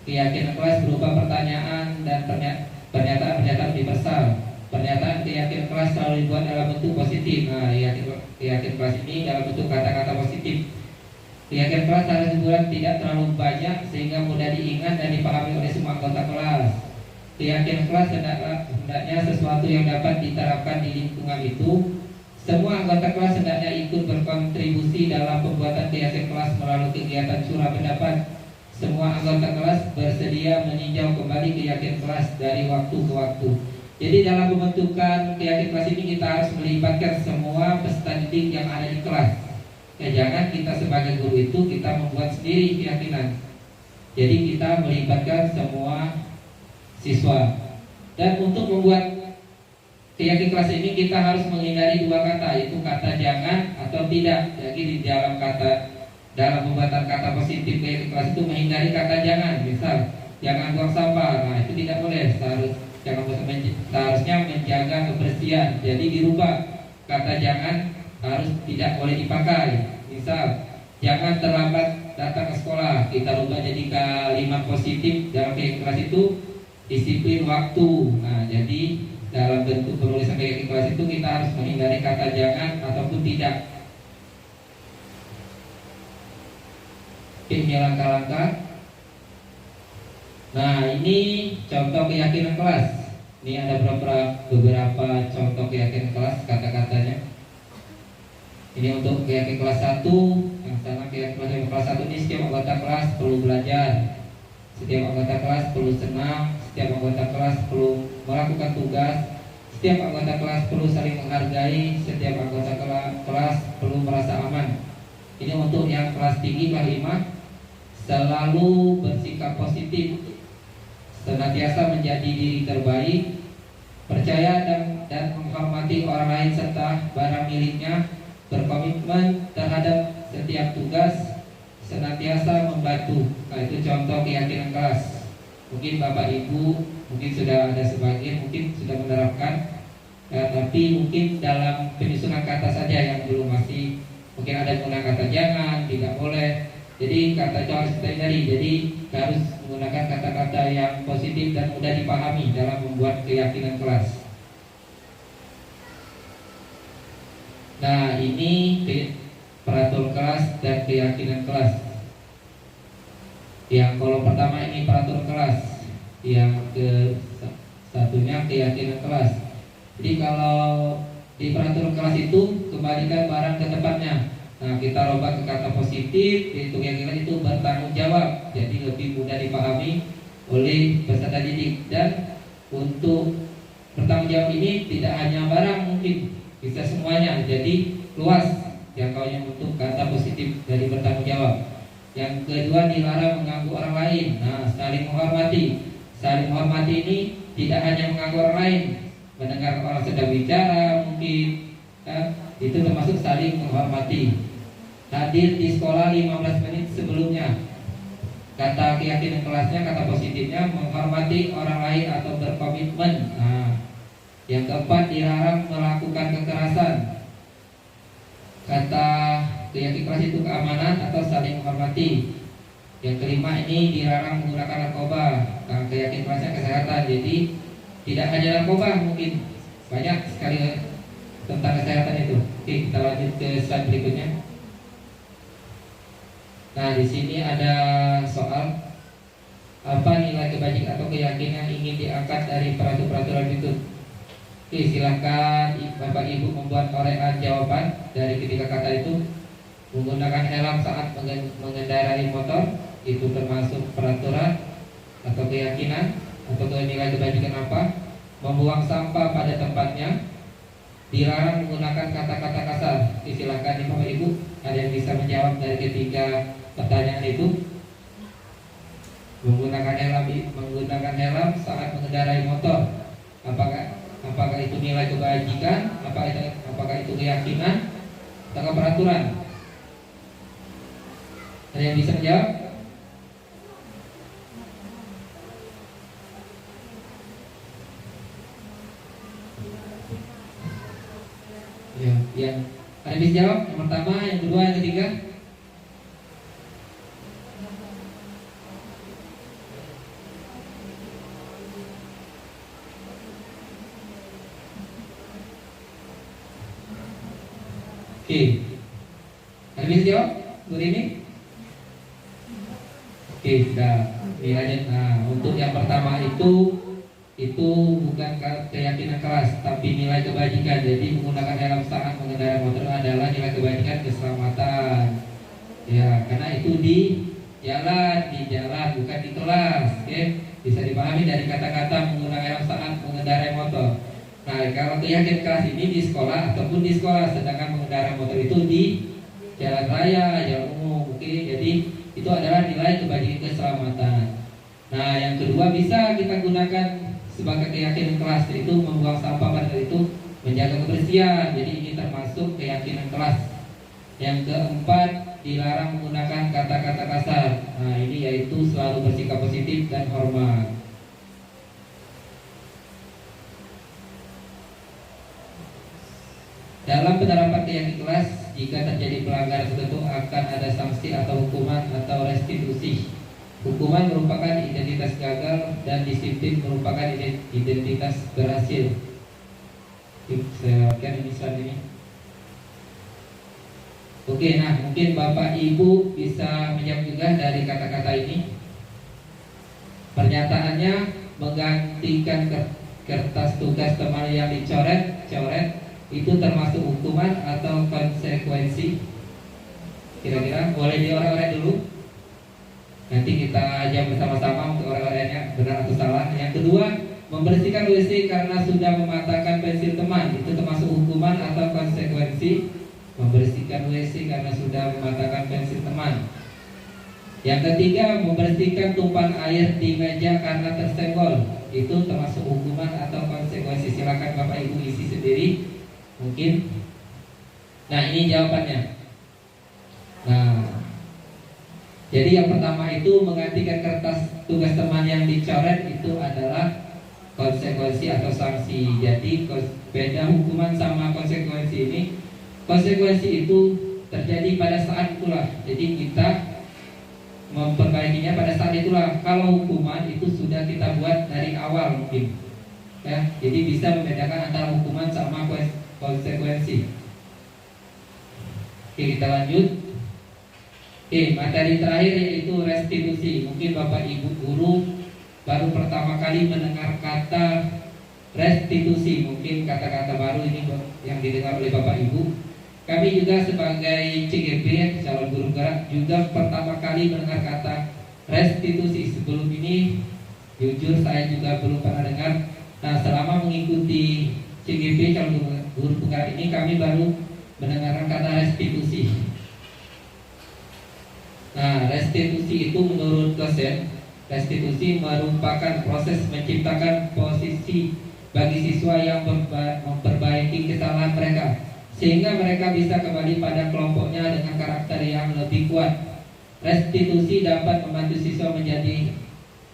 Keyakinan kelas berupa pertanyaan dan pernyataan universal. Pernyataan keyakinan kelas selalu dibuat dalam bentuk positif. Nah, keyakinan kelas ini dalam bentuk kata-kata positif. Keyakinan kelas harus dibuat tidak terlalu banyak sehingga mudah diingat dan dipahami oleh semua anggota kelas. Keyakinan kelas hendaknya sesuatu yang dapat diterapkan di lingkungan itu. Semua anggota kelas hendaknya ikut berkontribusi dalam pembuatan keyakinan kelas melalui kegiatan surah pendapat. Semua anggota kelas bersedia meninjau kembali keyakinan kelas dari waktu ke waktu. Jadi dalam pembentukan keyakinan kelas ini kita harus melibatkan semua peserta didik yang ada di kelas. Ya, jangan kita sebagai guru itu kita membuat sendiri keyakinan. Jadi kita melibatkan semua siswa. Dan untuk membuat keyakinan kelas ini kita harus menghindari dua kata, yaitu kata jangan atau tidak. Jadi di dalam pembuatan kata positif keyakinan kelas itu menghindari kata jangan. Misal jangan buang sampah, nah itu tidak boleh. Seharusnya menjaga kebersihan. Jadi dirubah kata jangan harus tidak boleh dipakai. Misal jangan terlambat datang ke sekolah. Kita rubah jadi kalimat positif dalam keyakinan kelas itu disiplin waktu. Nah, jadi dalam bentuk penulisan keyakinan kelas itu kita harus menghindari kata jangan ataupun tidak. Ini langkah-langkah. Nah, ini contoh keyakinan kelas. Ini ada beberapa contoh keyakinan kelas, kata-katanya. Ini untuk keyakinan kelas 1. Yang sama keyakinan kelas 1 ini setiap anggota kelas perlu belajar, setiap anggota kelas perlu senang, setiap anggota kelas perlu melakukan tugas, setiap anggota kelas perlu saling menghargai, setiap anggota kelas perlu merasa aman. Ini untuk yang kelas tinggi, kelas 5. Selalu bersikap positif, senantiasa menjadi diri terbaik, percaya dan menghormati orang lain serta barang miliknya, berkomitmen terhadap setiap tugas, senantiasa membantu. Nah, itu contoh keyakinan kelas. Mungkin Bapak Ibu mungkin sudah ada sebagian, mungkin sudah menerapkan, tapi mungkin dalam penyusunan kata saja yang belum, masih mungkin ada menggunakan kata jangan, tidak boleh. Jadi kata itu harus kita hindari. Jadi harus menggunakan kata-kata yang positif dan mudah dipahami dalam membuat keyakinan kelas. Nah, ini peraturan kelas dan keyakinan kelas. Yang kalau pertama ini peraturan kelas, yang ke satunya keyakinan kelas. Jadi kalau di peraturan kelas itu kembalikan barang ke tempatnya. Nah, kita rubah ke kata positif, yaitu keyakinan itu bertanggung jawab. Jadi lebih mudah dipahami oleh peserta didik. Dan untuk bertanggung jawab ini tidak hanya barang, mungkin bisa semuanya. Jadi luas jangkauannya untuk kata positif dari bertanggung jawab. Yang kedua, dilarang mengganggu orang lain. Nah, saling menghormati. Saling menghormati ini tidak hanya mengganggu orang lain, mendengar orang sedang bicara mungkin, itu termasuk saling menghormati. Hadir di sekolah 15 menit sebelumnya. Kata keyakinan kelasnya, kata positifnya menghormati orang lain atau berkomitmen. Nah, yang keempat, dilarang melakukan kekerasan. Kata keyakinan kelas itu keamanan atau saling menghormati. Yang kelima, ini dilarang menggunakan narkoba. Nah, keyakinan kelasnya kesehatan. Jadi tidak hanya narkoba, mungkin banyak sekali tentang kesehatan itu. Oke, kita lanjut ke slide berikutnya. Nah, di sini ada soal, apa nilai kebajikan atau keyakinan yang ingin diangkat dari peraturan berikut. Oke, silahkan Bapak Ibu membuat torehan jawaban dari ketiga kata itu. Menggunakan helm saat mengendarai motor, itu termasuk peraturan atau keyakinan atau nilai kebajikan apa. Membuang sampah pada tempatnya. Dilarang menggunakan kata-kata kasar. Oke, silahkan Bapak Ibu, ada yang bisa menjawab dari ketiga pertanyaan itu. Menggunakan helm saat mengendarai motor, apakah itu nilai kebajikan, apakah itu keyakinan atau peraturan? Ada yang bisa menjawab? Ya, yang ada yang bisa jawab? Yang pertama, yang kedua, yang ketiga? Oke, ada yang bisa jawab untuk ini? Oke, sudah dilanjut. Nah, untuk yang pertama itu bukan keyakinan kelas, tapi nilai kebajikan. Jadi menggunakan helm saat mengendarai motor adalah nilai kebajikan keselamatan. Ya, karena itu di jalan, bukan di kelas. Oke, bisa dipahami dari kata-kata menggunakan helm saat mengendarai motor. Nah, kalau keyakinan kelas ini di sekolah ataupun di sekolah, sedangkan mengendarai motor itu di jalan raya, jalan umum. Oke, jadi itu adalah nilai kebajikan keselamatan. Nah, yang kedua bisa kita gunakan sebagai keyakinan kelas, yaitu membuang sampah pada itu, menjaga kebersihan. Jadi ini termasuk keyakinan kelas. Yang keempat, dilarang menggunakan kata-kata kasar. Nah, ini yaitu selalu bersikap positif dan hormat. Dalam penerapan keyakinan kelas, jika terjadi pelanggaran tertentu akan ada sanksi atau hukuman atau restitusi. Hukuman merupakan identitas gagal dan disiplin merupakan identitas berhasil. Saya akan ini slide ini. Oke, nah mungkin Bapak Ibu bisa menjawab juga dari kata-kata ini. Pernyataannya menggantikan kertas tugas teman yang dicoret itu termasuk hukuman atau konsekuensi? Kira-kira boleh diorek-orek dulu. Nanti kita jawab bersama-sama untuk orang-orangnya benar atau salah. Yang kedua, membersihkan WC karena sudah mematahkan pensil teman, itu termasuk hukuman atau konsekuensi? Membersihkan WC karena sudah mematahkan pensil teman. Yang ketiga, membersihkan tumpahan air di meja karena tersenggol, itu termasuk hukuman atau konsekuensi? Silakan Bapak Ibu isi sendiri mungkin. Nah, ini jawabannya. Nah, jadi yang pertama itu menggantikan kertas tugas teman yang dicoret itu adalah konsekuensi atau sanksi. Jadi beda hukuman sama konsekuensi ini. Konsekuensi itu terjadi pada saat itulah. Jadi kita memperbaikinya pada saat itulah. Kalau hukuman itu sudah kita buat dari awal mungkin. Ya, jadi bisa membedakan antara hukuman sama konsekuensi. Oke, kita lanjut. Oke, materi terakhir yaitu restitusi. Mungkin Bapak Ibu guru baru pertama kali mendengar kata restitusi. Mungkin kata-kata baru ini yang didengar oleh Bapak Ibu. Kami juga sebagai CGP, calon guru gerak, juga pertama kali mendengar kata restitusi. Sebelum ini jujur saya juga belum pernah dengar. Nah, selama mengikuti CGP calon guru penggerak ini kami baru mendengarkan kata restitusi. Nah, restitusi itu menurut dosen, restitusi merupakan proses menciptakan posisi bagi siswa yang memperbaiki kesalahan mereka sehingga mereka bisa kembali pada kelompoknya dengan karakter yang lebih kuat. Restitusi dapat membantu siswa menjadi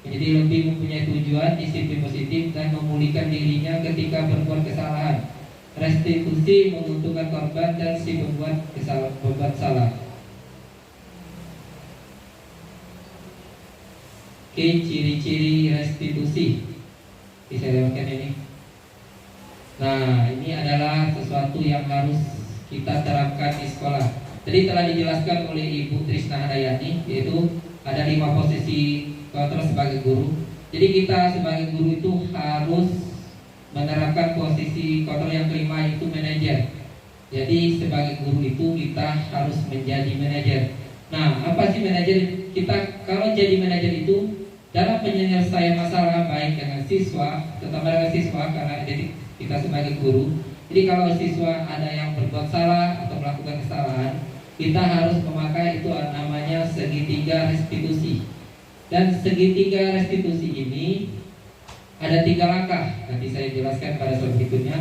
lebih mempunyai tujuan, disiplin positif, dan memulihkan dirinya ketika berbuat kesalahan. Restitusi menguntungkan korban dan si pembuat salah. Oke, ciri-ciri restitusi. Bisa lewatkan ini. Nah, ini adalah sesuatu yang harus kita terapkan di sekolah. Jadi telah dijelaskan oleh Ibu Trisna Handayani, yaitu ada 5 posisi kontrol sebagai guru. Jadi kita sebagai guru itu harus menerapkan posisi kontrol yang kelima, yaitu manajer. Jadi sebagai guru itu kita harus menjadi manajer. Nah, apa sih manajer? Kita kalau jadi manajer itu dalam penyelesaian masalah baik dengan siswa, terutama dengan siswa karena kita sebagai guru. Jadi kalau siswa ada yang berbuat salah atau melakukan kesalahan, kita harus memakai itu namanya segitiga restitusi. Dan segitiga restitusi ini ada 3 langkah. Nanti saya jelaskan pada slide berikutnya.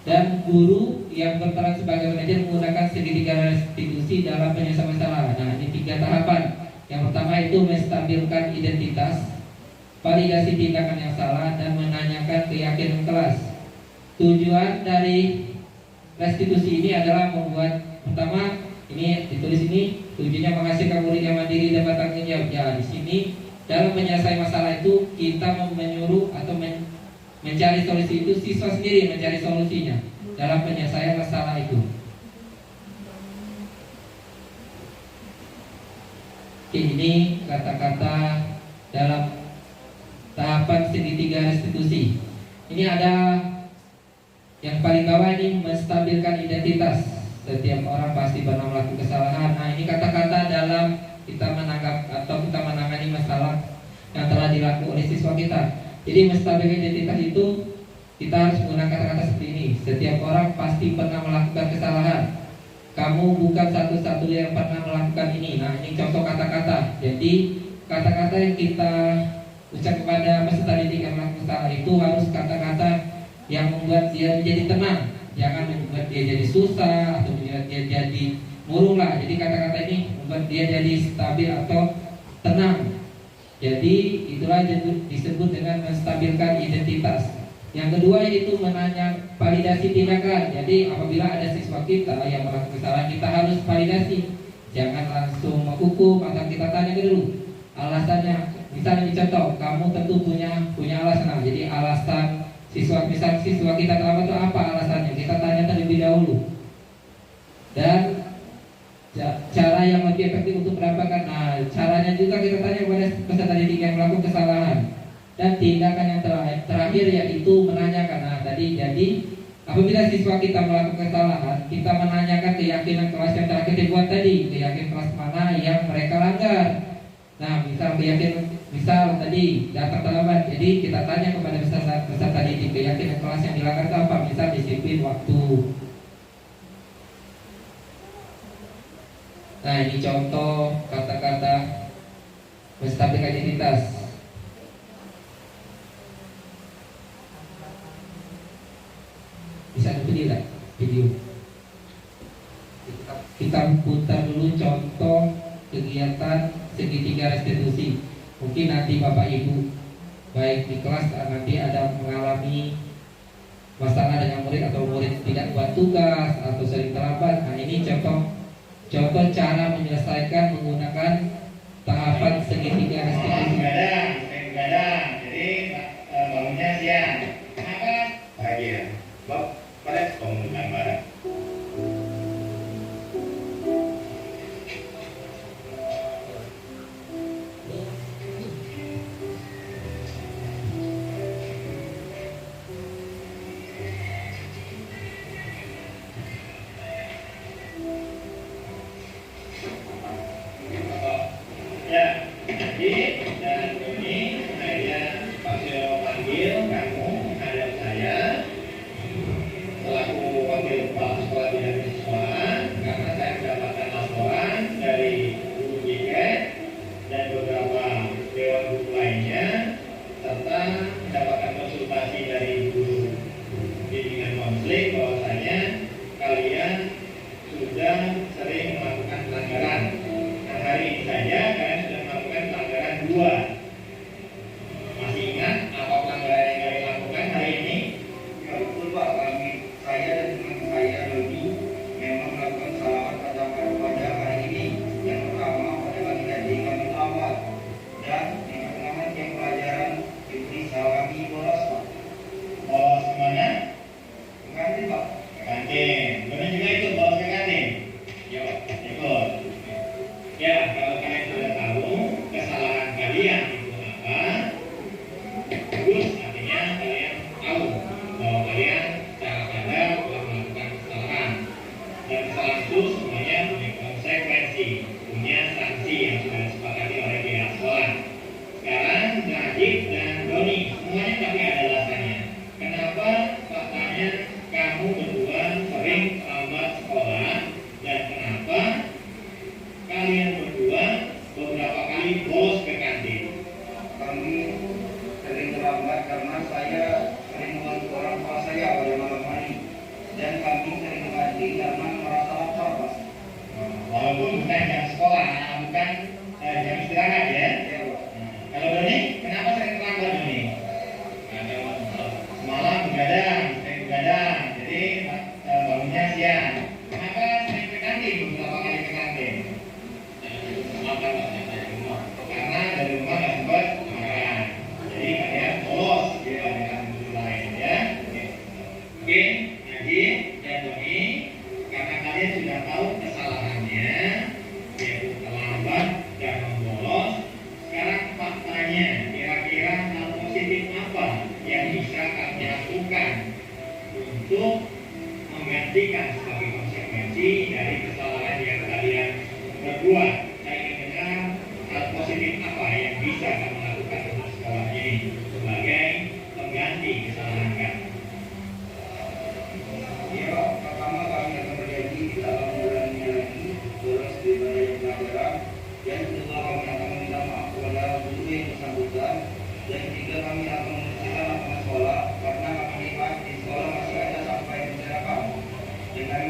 Dan guru yang berperan sebagai manajer menggunakan segitiga restitusi dalam penyelesaian masalah. Nah, ini 3 tahapan. Yang pertama itu menstabilkan identitas, validasi tindakan yang salah, dan menanyakan keyakinan kelas. Tujuan dari restitusi ini adalah membuat, pertama ini ditulis ini, tujuannya menghasilkan murid yang mandiri dan bertanggung jawab. Ya, di sini dalam menyelesaikan masalah itu kita menyuruh atau mencari solusi itu siswa sendiri mencari solusinya dalam penyelesaian masalah itu. Oke, ini kata-kata dalam tahapan segitiga restitusi. Ini ada yang paling bawah ini menstabilkan identitas. Setiap orang pasti pernah melakukan kesalahan. Nah, ini kata-kata dalam kita menanggap atau kita menangani masalah yang telah dilakukan oleh siswa kita. Jadi menstabilkan identitas itu kita harus menggunakan kata-kata seperti ini. Setiap orang pasti pernah melakukan kesalahan. Kamu bukan satu-satunya yang pernah melakukan ini. Nah, ini contoh kata-kata. Jadi kata-kata yang kita ucap kepada peserta didik yang melakukan kesalahan itu harus kata-kata yang membuat dia menjadi tenang. Jangan membuat dia jadi susah atau membuat dia jadi murung lah. Jadi kata-kata ini membuat dia jadi stabil atau tenang. Jadi itulah disebut dengan menstabilkan identitas. Yang kedua yaitu validasi tindakan. Jadi apabila ada siswa kita yang melakukan kesalahan, kita harus validasi. Jangan langsung menghukum atau kita tanya dulu alasannya. Misalnya contoh, kamu tentu punya alasan. Nah, jadi alasan siswa kita terlambat itu apa alasannya? Kita tanya terlebih dahulu. Dan cara yang lebih efektif untuk mendapatkan, nah caranya juga kita tanya kepada peserta didik yang melakukan kesalahan. Dan tindakan yang terakhir yaitu menanyakan. Nah tadi jadi apabila siswa kita melakukan kesalahan, kita menanyakan keyakinan kelas yang terakhir dibuat tadi, keyakinan kelas mana yang mereka langgar. Nah misal tadi datang terlambat, jadi kita tanya kepada peserta didik keyakinan kelas yang dilanggar itu apa? Misal disiplin waktu. Nah ini contoh kata-kata menstabilkan identitas. Bisa dibeli video. Kita putar dulu contoh kegiatan segitiga restitusi. Mungkin nanti Bapak Ibu baik di kelas nanti ada mengalami masalah dengan murid atau murid tidak buat tugas atau sering terlambat. Nah ini contoh cara menyelesaikan menggunakan tahapan segitiga restitusi. Begadang. Jadi bangunnya siang. Kenapa? Pagi ya. Pada pembukaan barang. Ya, jadi dan ini saya panggil kamu menghadap saya selaku wakil kepala sekolah bidang siswaan karena saya mendapatkan laporan dari guru JKT dan beberapa dewan guru lainnya serta mendapatkan konsultasi dari guru bimbingan konseling bahwasanya kalian sudah sering melakukan pelanggaran. Nah, hari ini saja kalian sudah melakukan pelanggaran 2. Masih ingat apa pelanggaran yang kalian lakukan hari ini? Ya betul Pak, saya dan teman saya Dodi memang melakukan kesalahan pada hari ini. Yang pertama pada pagi tadi kami awal dan di pertengahan jam pelajaran diberi kami bolos Pak. Bolos kemana? Ke kantin Pak. Ke kantin. Benar juga ikut bolos ke kantin? Yuk, ikut. Ya, kalau kalian sudah tahu kesalahan kalian itu apa, bagus, artinya kalian tahu bahwa kalian secara sadar telah melakukan kesalahan. Dan kesalahan itu semuanya punya konsekuensi, punya sanksi yang sudah disepakati oleh pihak sekolah. Sekarang Najib dan Doni semuanya tapi ada alasannya. Kenapa faktanya kamu berdua sering terlambat sekolah dan kenapa kalian berdua beberapa kali bolos ke kantin? Kami sering terlambat karena saya sering membantu orang tua saya pada malam hari dan kami sering ke kantin karena merasa lapar Pak. Walaupun bukan jam sekolah, bukan jam istirahat ya. Ya Pak. Kalau Doni, kenapa sering terlambat Doni? Semalam begadang, sering begadang. Jadi bangunnya siang. Kenapa sering ke kantin? Beberapa kali ke kantin. Karena dari rumah nggak sempat makan. Jadi kalian bolos ya dengan guru lain ya. Oke, Najib dan Doni, karena kalian sudah tahu kesalahannya, yaitu terlambat dan membolos. Sekarang faktanya, kira-kira hal positif apa yang bisa kalian lakukan untuk menggantikan sebagai konsekuensi dari kesalahan yang kalian berbuat? Saya ingin dengar hal positif apa yang bisa kamu lakukan untuk sekolah ini sebagai pengganti kesalahan kamu. Ya Pak, pertama kami akan berjanji tidak akan mengulanginya lagi bolos di badai pelajaran. Yang kedua kami akan meminta maaf kepada guru yang bersangkutan. Dan ketiga kami akan membersihkan lapangan sekolah karena kami lihat di sekolah masih ada sampah yang berserakan. Dan kami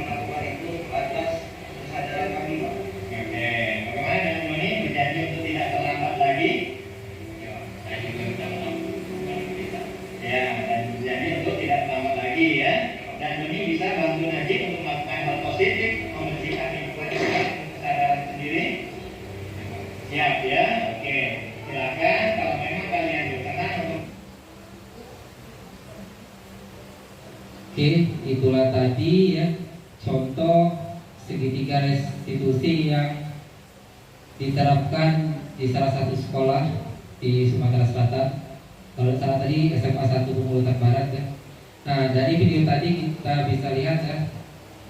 Oke, itulah tadi ya contoh segitiga restitusi yang diterapkan di salah satu sekolah di Sumatera Selatan. Kalau salah tadi SMA 1 Pemulutan Barat ya. Nah, dari video tadi kita bisa lihat ya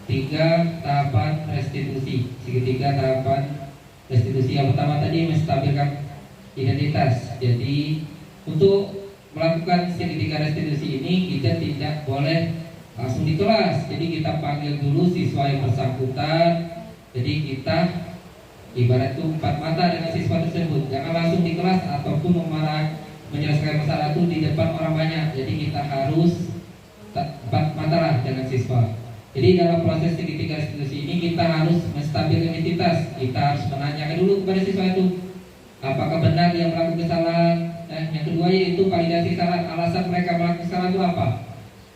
3 tahapan restitusi, segitiga tahapan restitusi. Yang pertama tadi menstabilkan identitas. Jadi untuk melakukan segitiga restitusi ini kita tidak boleh langsung di kelas. Jadi kita panggil dulu siswa yang bersangkutan. Jadi kita ibarat itu 4 mata dengan siswa tersebut. Jangan langsung di kelas ataupun menyelesaikan masalah itu di depan orang banyak. Jadi kita harus 4 mata lah dengan siswa. Jadi dalam proses segitiga restitusi ini kita harus menstabilkan identitas. Kita harus menanyakan dulu kepada siswa itu apakah benar dia melakukan kesalahan. Dan yang kedua yaitu validasi kesalahan, alasan mereka melakukan kesalahan itu apa.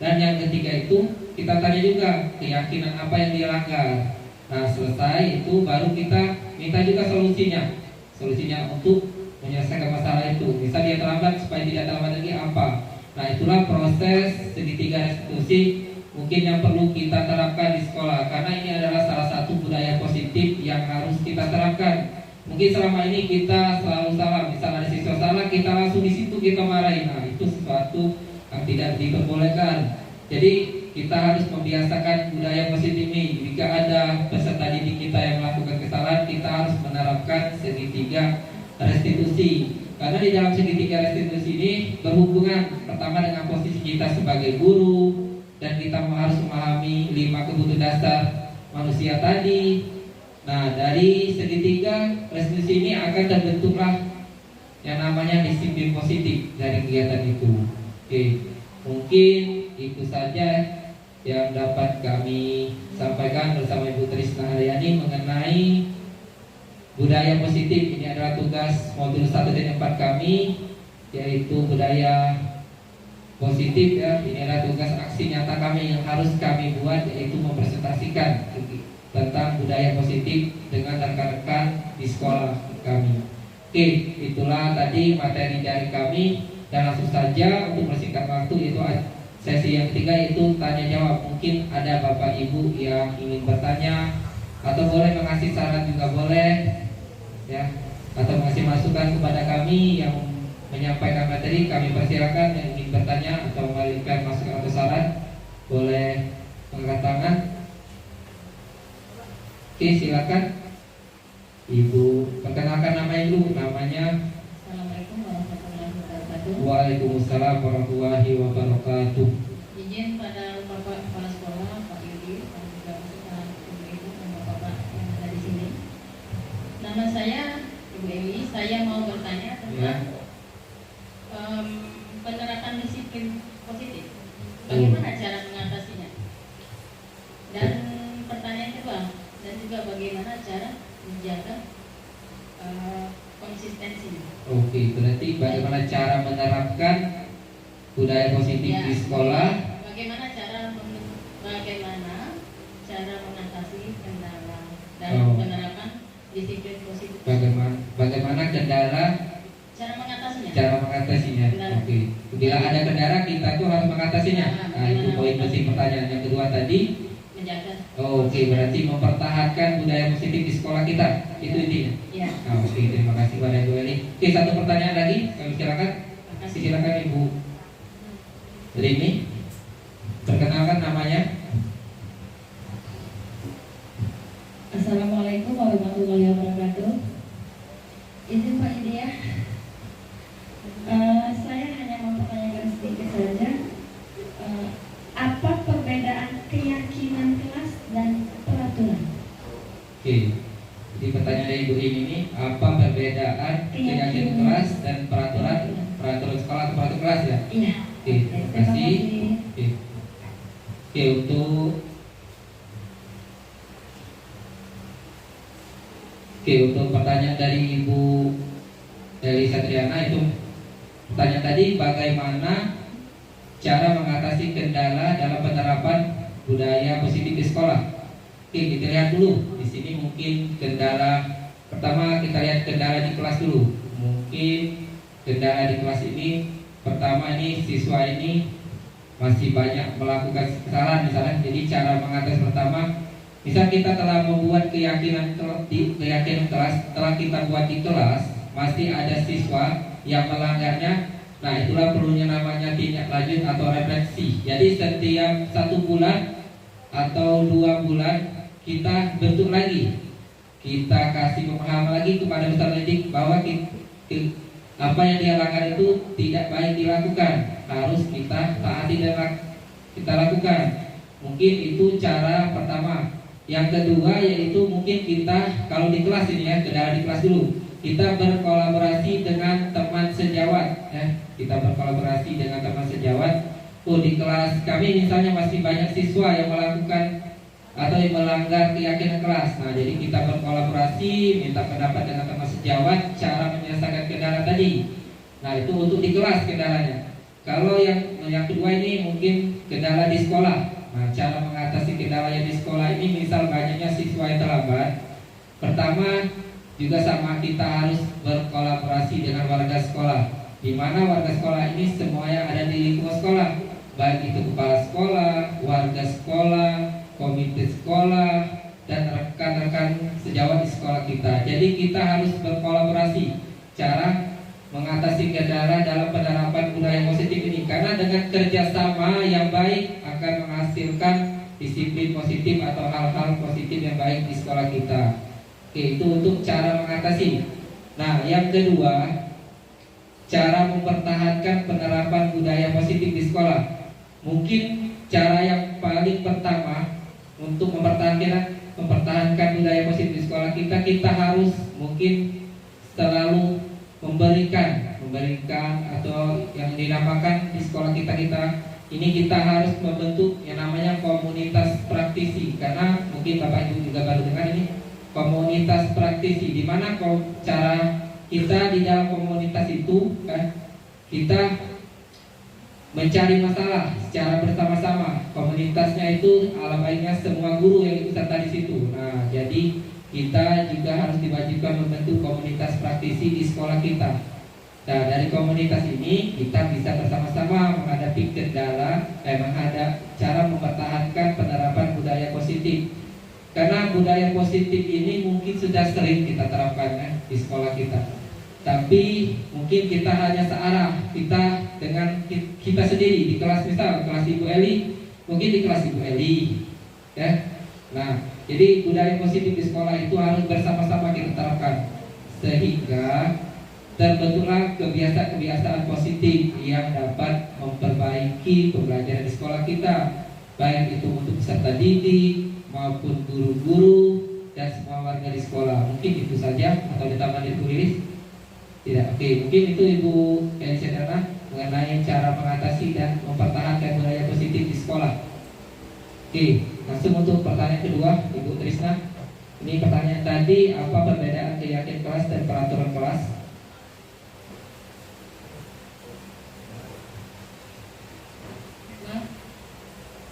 Dan yang ketiga itu kita tanya juga keyakinan apa yang dia langgar. Nah selesai itu baru kita minta juga solusinya untuk menyelesaikan masalah itu. Bisa dia terlambat supaya tidak terlambat lagi apa. Nah itulah proses segitiga restitusi mungkin yang perlu kita terapkan di sekolah. Karena ini adalah salah satu budaya positif yang harus kita terapkan. Mungkin selama ini kita selalu salah. Misal ada siswa salah, kita langsung di situ kita marahin. Nah itu sesuatu yang tidak diperbolehkan. Jadi kita harus membiasakan budaya positif ini. Jika ada peserta didik kita yang melakukan kesalahan, kita harus menerapkan segitiga restitusi. Karena di dalam segitiga restitusi ini berhubungan pertama dengan posisi kita sebagai guru, dan kita harus memahami 5 kebutuhan dasar manusia tadi. Nah dari segitiga restitusi ini akan terbentuklah yang namanya disiplin positif dari kegiatan itu. Oke, mungkin itu saja yang dapat kami sampaikan bersama Ibu Trisna Haryani mengenai budaya positif. Ini adalah tugas modul 1 dan 4 kami, yaitu budaya positif ya. Ini adalah tugas aksi nyata kami yang harus kami buat, yaitu mempresentasikan tentang budaya positif dengan rekan-rekan di sekolah kami. Oke, itulah tadi materi dari kami. Dan langsung saja untuk persingkat waktu, yaitu sesi yang ketiga yaitu tanya jawab. Mungkin ada Bapak Ibu yang ingin bertanya atau boleh mengasih saran juga boleh ya, atau mengasih masukan kepada kami yang menyampaikan materi. Kami persilakan yang ingin bertanya atau memberikan masukan atau saran boleh angkat tangan. Oke, silakan Ibu perkenalkan namanya dulu. Namanya. Assalamualaikum warahmatullahi wabarakatuh. Waalaikumsalam warahmatullahi wabarakatuh. Izin pada Bapak Kepala Sekolah, Pak Yudi, dan juga beserta Ibu-Ibu dan Bapak-Bapak yang ada di sini. Nama saya Ibu Emi. Saya mau bertanya tentang penerapan disiplin positif. Bagaimana cara mengatasinya? Dan pertanyaan kedua, dan juga bagaimana cara menjaga konsistensinya. Oke, berarti bagaimana cara menerapkan budaya positif Ya, di sekolah? Bagaimana cara mengatasi kendala dan penerapan disiplin positif? Bagaimana kendala? Cara mengatasinya. Benar. Oke. Bila ada kendala kita tuh harus mengatasinya. Nah, itu poin penting pertanyaan yang kedua tadi. Menjaga. Oke, berarti mempertahankan budaya positif di sekolah kita. Itu intinya. Ya. Nah, oke, terima kasih pada Ibu Eli. Oke, satu pertanyaan lagi. Kami silakan. Silakan Ibu Rini. Perkenalkan namanya. Assalamualaikum warahmatullahi wabarakatuh. Izin Pak Yudi ya. Saya hanya mempertanyakan sedikit saja. Apa perbedaan keyakinan kelas dan peraturan? Oke. Jadi pertanyaan dari Ibu ini apa perbedaan keyakinan kelas dan peraturan sekolah atau peraturan kelas ya? Iya. Oke, terima kasih. Oke, untuk pertanyaan dari Ibu dari Satriana itu pertanyaan tadi bagaimana cara mengatasi kendala dalam penerapan budaya positif di sekolah. Oke, kita lihat dulu. Di sini mungkin kendala pertama kita lihat kendala di kelas dulu. Mungkin kendala di kelas ini pertama ini siswa ini masih banyak melakukan kesalahan misalnya. Jadi cara mengatasi pertama, misal kita telah membuat keyakinan kelas, telah kita buat di kelas, masih ada siswa yang melanggarnya. Nah, itulah perlunya namanya tindak lanjut atau refleksi. Jadi setiap 1 bulan atau 2 bulan kita bentuk lagi, kita kasih pemahaman lagi kepada peserta didik bahwa apa yang dia lakukan itu tidak baik dilakukan, harus kita taati dan kita lakukan. Mungkin itu cara pertama. Yang kedua yaitu mungkin kita, kalau di kelas ini ya, kendala di kelas dulu, kita berkolaborasi dengan teman sejawat ya. Kita berkolaborasi dengan teman sejawat. Di kelas kami misalnya masih banyak siswa yang melakukan atau yang melanggar keyakinan kelas. Nah, jadi kita berkolaborasi, minta pendapat dengan teman sejawat cara menyelesaikan kendala tadi. Nah, itu untuk di kelas kendalanya. Kalau yang kedua ini mungkin kendala di sekolah. Nah, cara mengatasi kendala yang di sekolah ini, misal banyaknya siswa yang terlambat. Pertama, juga sama, kita harus berkolaborasi dengan warga sekolah, di mana warga sekolah ini semuanya ada di lingkungan sekolah, baik itu kepala sekolah, warga sekolah, komite sekolah, dan rekan-rekan sejawat di sekolah kita. Jadi kita harus berkolaborasi cara mengatasi kendala dalam penerapan budaya positif ini, karena dengan kerjasama yang baik akan menghasilkan disiplin positif atau hal-hal positif yang baik di sekolah kita. Oke, itu untuk cara mengatasi. Nah, yang kedua, cara mempertahankan penerapan budaya positif di sekolah. Mungkin cara yang paling pertama untuk mempertahankan budaya positif di sekolah kita harus mungkin selalu memberikan atau yang dinamakan di sekolah kita ini kita harus membentuk yang namanya komunitas praktisi. Karena mungkin Bapak Ibu juga baru dengar ini komunitas praktisi, di mana cara kita di dalam komunitas itu kan kita mencari masalah secara bersama-sama. Komunitasnya itu alamiahnya semua guru yang ikut serta di situ. Nah, jadi kita juga harus diwajibkan membentuk komunitas praktisi di sekolah kita. Nah, dari komunitas ini kita bisa bersama-sama menghadapi kendala, cara mempertahankan penerapan budaya positif. Karena budaya positif ini mungkin sudah sering kita terapkan di sekolah kita, tapi mungkin kita hanya searah, kita dengan kita sendiri di kelas, misal kelas Ibu Eli, mungkin di kelas Ibu Eli ya. Nah, jadi budaya positif di sekolah itu harus bersama-sama kita terapkan, sehingga terbentuklah kebiasaan-kebiasaan positif yang dapat memperbaiki pembelajaran di sekolah kita, baik itu untuk peserta didik maupun guru-guru dan semua warga di sekolah. Mungkin itu saja, atau ditambah di tulis? Tidak. Oke, mungkin itu Ibu Eliana mengenai cara mengatasi dan mempertahankan budaya positif di sekolah. Oke, langsung untuk pertanyaan kedua, Ibu Trisna. Ini pertanyaan tadi, apa perbedaan keyakinan kelas dan peraturan kelas?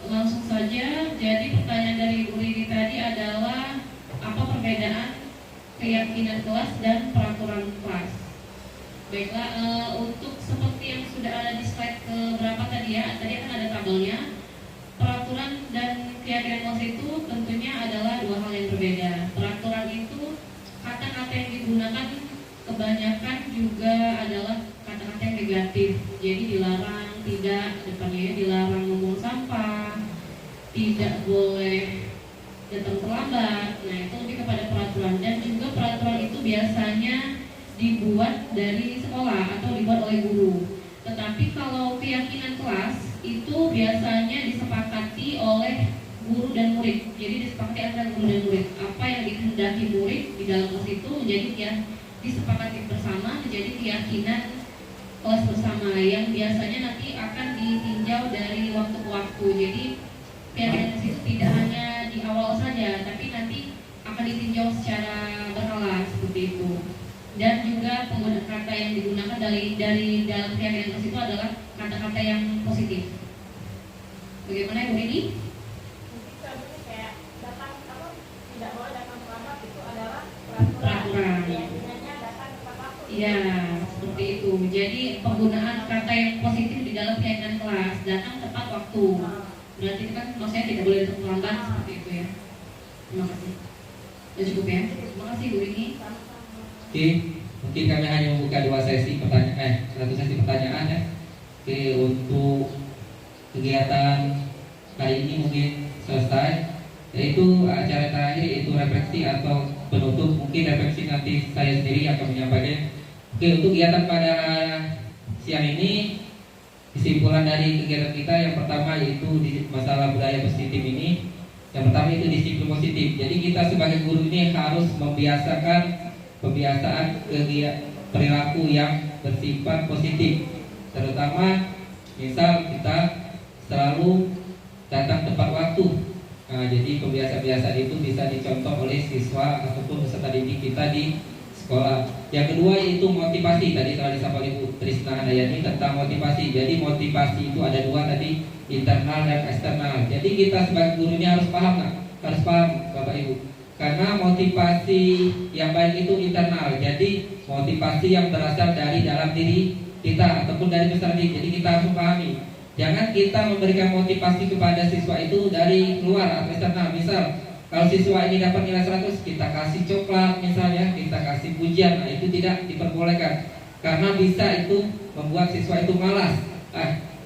Langsung saja, jadi pertanyaan dari Ibu Riri tadi adalah apa perbedaan keyakinan kelas dan peraturan kelas. Baiklah, untuk seperti yang sudah ada di slide keberapa tadi ya, tadi akan ada tabelnya. Peraturan dan keyakinan kelas itu tentunya adalah dua hal yang berbeda. Peraturan itu kata-kata yang digunakan kebanyakan juga adalah kata-kata yang negatif. Jadi dilarang, tidak, depannya dilarang membuang sampah, tidak boleh datang terlambat. Nah, itu lebih kepada peraturan, dan juga peraturan itu biasanya dibuat dari sekolah atau dibuat oleh guru. Tetapi kalau keyakinan kelas itu biasanya disepakati oleh guru dan murid. Jadi disepakati antara guru dan murid. Apa yang dikehendaki murid di dalam kelas itu menjadi disepakati bersama, menjadi keyakinan kelas bersama yang biasanya nanti akan ditinjau dari waktu ke waktu. Jadi keyakinan kelas itu tidak hanya di awal saja, tapi nanti akan ditinjau secara berkala seperti itu. Dan juga penggunaan kata yang digunakan dari dalam keyakinan kelas itu adalah kata-kata yang positif. Bagaimana Ibu ini? Contohnya kayak tidak boleh datang terlambat, itu adalah peraturan. Keyakinannya datang tepat waktu. Iya, seperti itu. Jadi penggunaan kata yang positif di dalam keyakinan kelas. kelas, datang tepat waktu. Berarti itu kan maksudnya tidak boleh terlambat seperti itu ya. Terima kasih. Sudah cukup ya. Terima kasih Bu Rini. Oke, mungkin kami hanya membuka satu sesi pertanyaan ya. Oke, untuk kegiatan kali ini mungkin selesai. Yaitu acara terakhir yaitu refleksi atau penutup. Mungkin refleksi nanti saya sendiri yang akan menyampaikan. Oke, untuk kegiatan pada siang ini, kesimpulan dari kegiatan kita yang pertama yaitu di masalah budaya positif ini. Yang pertama itu disiplin positif. Jadi kita sebagai guru ini harus membiasakan pembiasaan perilaku yang bersifat positif. Terutama misal kita selalu datang tepat waktu. Nah, jadi kebiasaan-kebiasaan itu bisa dicontoh oleh siswa ataupun peserta didik kita di sekolah. Yang kedua itu motivasi. Tadi telah disampaikan Ibu Trisna Handayani tentang motivasi. Jadi motivasi itu ada dua tadi, internal dan eksternal. Jadi kita sebagai guru ini harus paham, harus paham Bapak Ibu. Karena motivasi yang baik itu internal. Jadi motivasi yang berasal dari dalam diri kita ataupun dari peserta didik. Jadi kita harus memahami. Jangan kita memberikan motivasi kepada siswa itu dari luar atau eksternal. Misal, kalau siswa ini dapat nilai 100, kita kasih coklat misalnya, kita kasih pujian. Nah, itu tidak diperbolehkan. Karena bisa itu membuat siswa itu malas.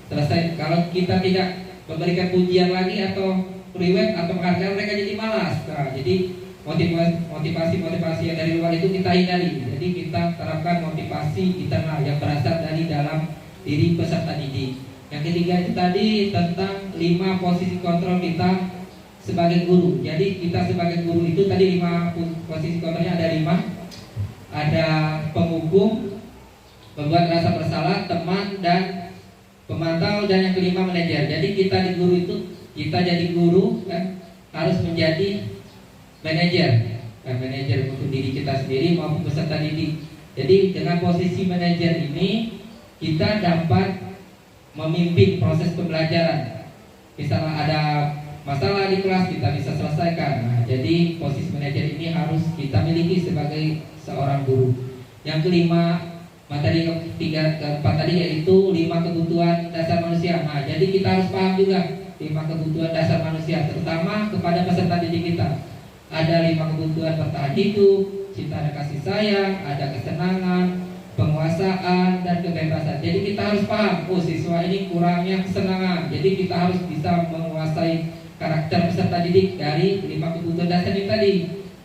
Selesai. Kalau kita tidak memberikan pujian lagi atau reward atau penghargaan, mereka jadi malas. Nah, jadi motivasi yang dari luar itu kita hindari. Jadi kita terapkan motivasi internal yang berasal dari dalam diri peserta didik. Yang ketiga itu tadi tentang 5 posisi kontrol kita sebagai guru. Jadi kita sebagai guru itu tadi 5 posisi kontrolnya ada 5. Ada penghukum, pembuat rasa bersalah, teman, dan pemantau, dan yang kelima manajer. Jadi kita di guru itu, kita jadi guru kan harus menjadi manajer. Manajer untuk diri kita sendiri maupun peserta didik. Jadi dengan posisi manajer ini kita dapat memimpin proses pembelajaran. Misalnya ada masalah di kelas, kita bisa selesaikan. Nah, jadi posisi manajer ini harus kita miliki sebagai seorang guru. Yang kelima, materi keempat tadi yaitu 5 kebutuhan dasar manusia. Nah, jadi kita harus paham juga 5 kebutuhan dasar manusia, terutama kepada peserta didik kita. Ada 5 kebutuhan bertahan hidup, cinta dan kasih sayang, ada kesenangan, penguasaan, dan kebebasan. Jadi kita harus paham, siswa ini kurangnya kesenangan. Jadi kita harus bisa menguasai karakter peserta didik dari 5 kebutuhan dasar ini tadi.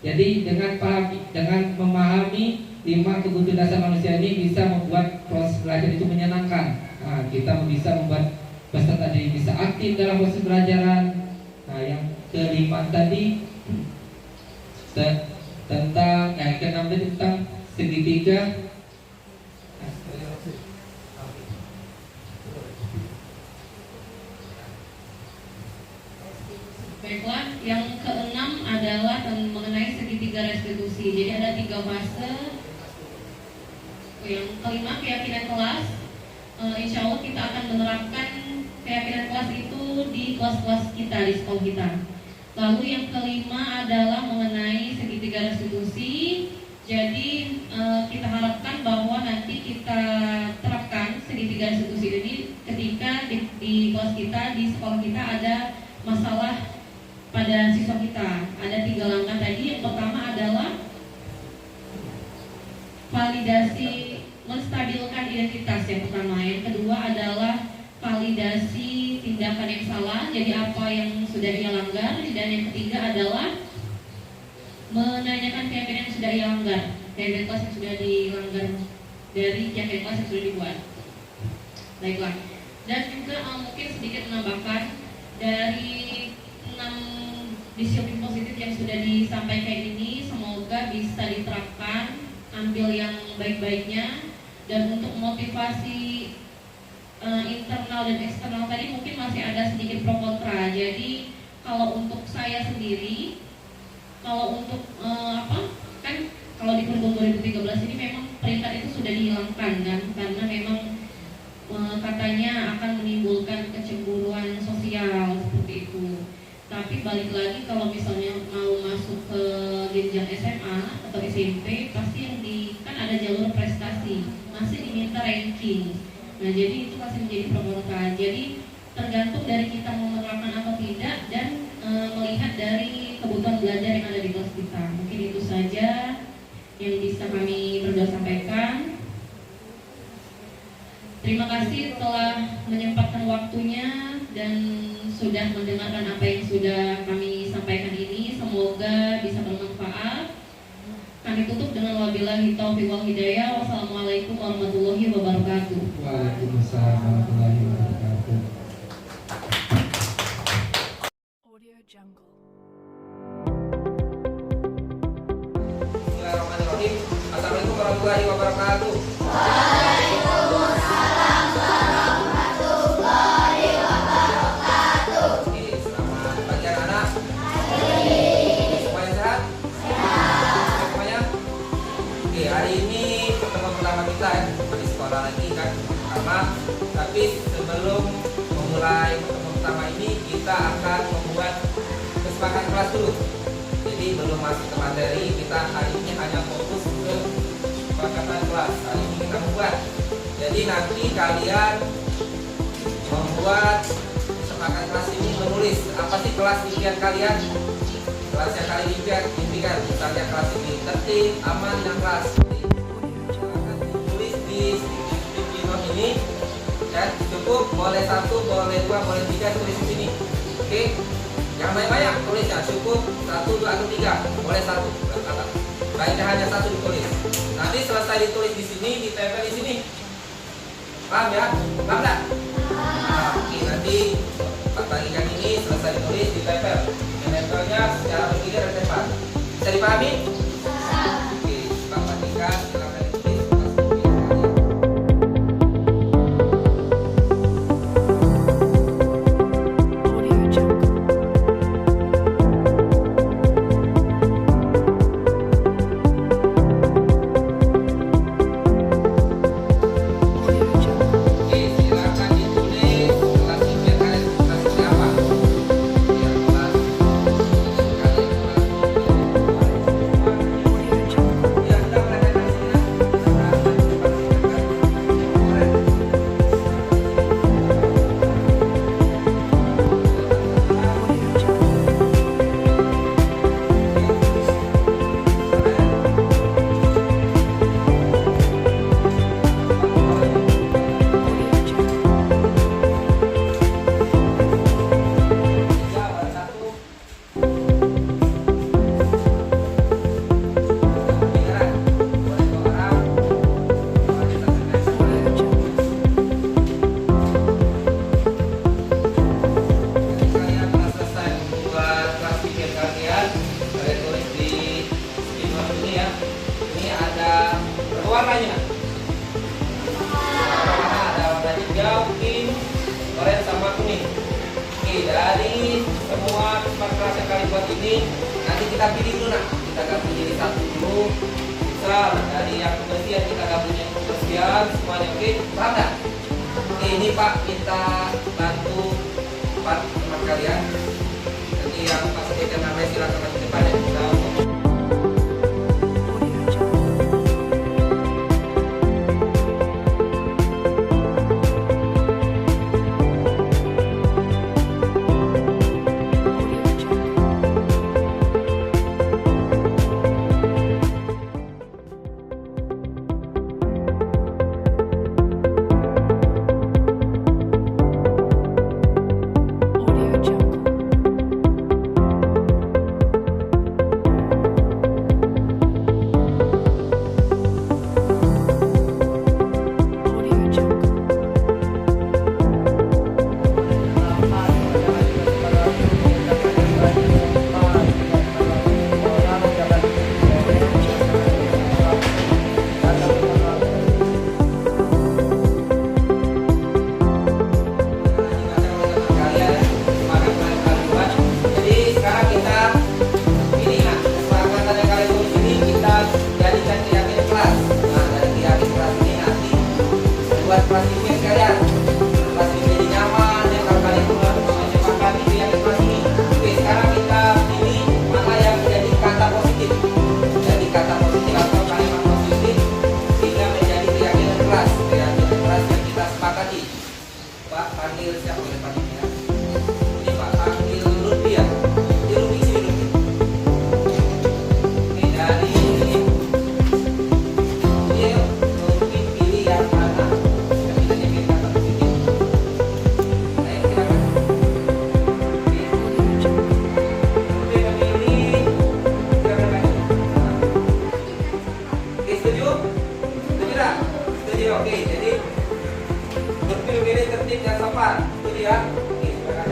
Jadi dengan memahami 5 kebutuhan dasar manusia ini bisa membuat proses belajar itu menyenangkan. Nah, kita bisa membuat peserta didik bisa aktif dalam proses pembelajaran. Nah, yang kelima tadi tentang yang keenam tadi tentang segitiga. Baiklah, yang keenam adalah mengenai segitiga restitusi. Jadi ada 3 fase. Yang kelima keyakinan kelas. Insya Allah kita akan menerapkan keyakinan kelas itu di kelas-kelas kita, di sekolah kita. Lalu yang kelima adalah mengenai segitiga restitusi. Jadi kita harapkan bahwa nanti kita terapkan segitiga restitusi ini ketika di kelas kita, di sekolah kita ada masalah pada siswa kita. Ada 3 langkah tadi. Yang pertama adalah validasi, menstabilkan identitas yang pertama. Yang kedua adalah validasi tindakan yang salah, jadi apa yang sudah ia langgar. Dan yang ketiga adalah menanyakan keyakinan yang sudah ia langgar, keyakinan kelas yang sudah dilanggar dari keyakinan kelas yang sudah dibuat. Baiklah. Dan juga mungkin sedikit menambahkan dari 6 disiplin positif yang sudah disampaikan ini, semoga bisa diterapkan, ambil yang baik-baiknya. Dan untuk motivasi internal dan eksternal tadi mungkin masih ada sedikit pro kontra. Jadi kalau untuk saya sendiri, kalau untuk kan kalau di kurikulum 2013 ini memang peringkat itu sudah dihilangkan kan, karena memang katanya akan menimbulkan kecemburuan sosial seperti itu. Tapi balik lagi kalau misalnya mau masuk ke jenjang SMA atau SMP, pasti yang kan ada jalur prestasi, masih diminta ranking. Nah, jadi itu masih menjadi pramuka. Jadi tergantung dari kita mau menerapkan atau tidak dan melihat dari kebutuhan belajar yang ada di kelas kita. Mungkin itu saja yang bisa kami berdua sampaikan. Terima kasih telah menyempatkan waktunya dan sudah mendengarkan apa yang sudah kami sampaikan ini. Semoga bisa bermanfaat. Kami tutup dengan wabillahi taufiq wal hidayah. Wassalamualaikum warahmatullahi wabarakatuh. Waalaikumsalam warahmatullahi wabarakatuh. Bismillahirrahmanirrahim. Assalamualaikum warahmatullahi wabarakatuh. Selamat pagi anak-anak. Semuanya sehat? Semuanya? Oke, hari ini pertemuan pertama kita ya di sekolah lagi kan. Tapi sebelum memulai pertemuan pertama ini kita akan membuat kesepakatan kelas dulu. Jadi belum masuk ke materi, kita hari ini hanya fokus ke kesepakatan kelas. Hari ini kita membuat. Jadi nanti kalian membuat kesepakatan kelas ini menulis apa sih kelas impian kalian, kelas yang kalian impikan. Misalnya kelas ini tertib, aman, dan kelas. Akan ditulis di note ini. Dan cukup boleh 1, boleh 2, boleh 3 tulis di sini. Oke. Yang banyak-banyak tulisnya, cukup 1, 2, atau 3, boleh 1. Baiknya hanya 1 ditulis. Nanti selesai ditulis di sini, ditempel di sini. Paham ya? Paham tak? Nah, oke, nanti bagian ini selesai ditulis, ditempel. Menempelnya secara bergilir dan tempat. Bisa dipahami? Oke, Bapak Tika, silakan ditulis. Warnanya ada warna hijau, pink, oranye, sama kuning. Oke, dari semua kelas yang kalian buat ini nanti kita pilih dulu nak. Kita gabung jadi satu dulu. Misal dari yang kebersihan kita gabung yang kebersihan semuanya. Oke, paham tak? Oke, ini Pak minta bantu teman kalian. Nanti yang Pak sebutkan namanya silakan maju depan ya. Kita tertib dan sopan. Itu dia. Oke, silakan.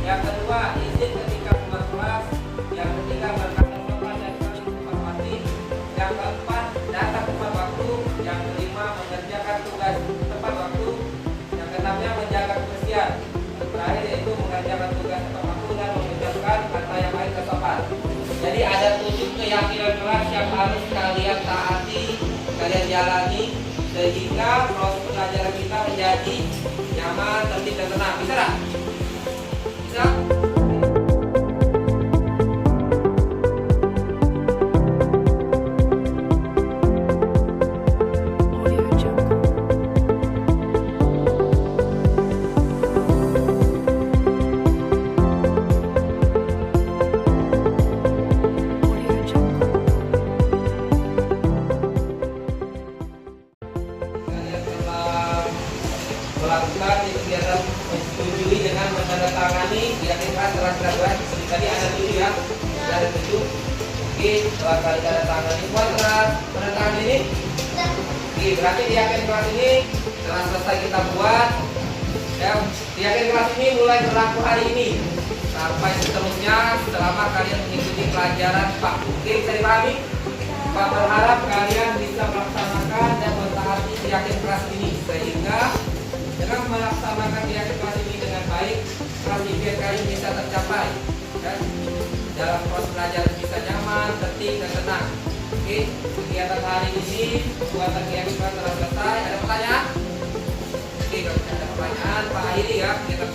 Yang kedua, izin ketika keluar kelas. Yang ketiga, berkata sopan dan saling menghormati. Yang keempat, datang tepat waktu. Yang kelima, mengerjakan tugas tepat waktu. Yang keenamnya, menjaga kebersihan. Yang terakhir yaitu mengerjakan tugas tepat waktu dan mengucapkan kata yang baik dan sopan. Jadi ada 7 keyakinan kelas yang harus kalian taati, kalian jalani, sehingga proses pelajaran kita menjadi nyaman, tertib dan tenang. Bisa tak? Bisa? Melakukan kegiatan menyetujui dengan menandatangani diakinkan surat-surat seperti tadi ada 7 ya, ada 7. Oke, setelah kali tanda-tangani buat penandatangan ini. Oke, berarti diakin kelas ini setelah selesai kita buat ya, diakin kelas ini mulai berlaku hari ini sampai seterusnya selama kalian mengikuti pelajaran Pak. Oke, bisa dipahami? Pak berharap kalian bisa melaksanakan dan mentaati diakin kelas ini sehingga dengan melaksanakan diakin kelas ini dengan baik, kelas impian kalian bisa tercapai dan dalam proses belajar bisa nyaman, tertib dan tenang. Oke, kegiatan hari ini pembuatan diakin kelas telah selesai. Ada pertanyaan? Oke, kalau ada pertanyaan Pak akhiri ya kegiatan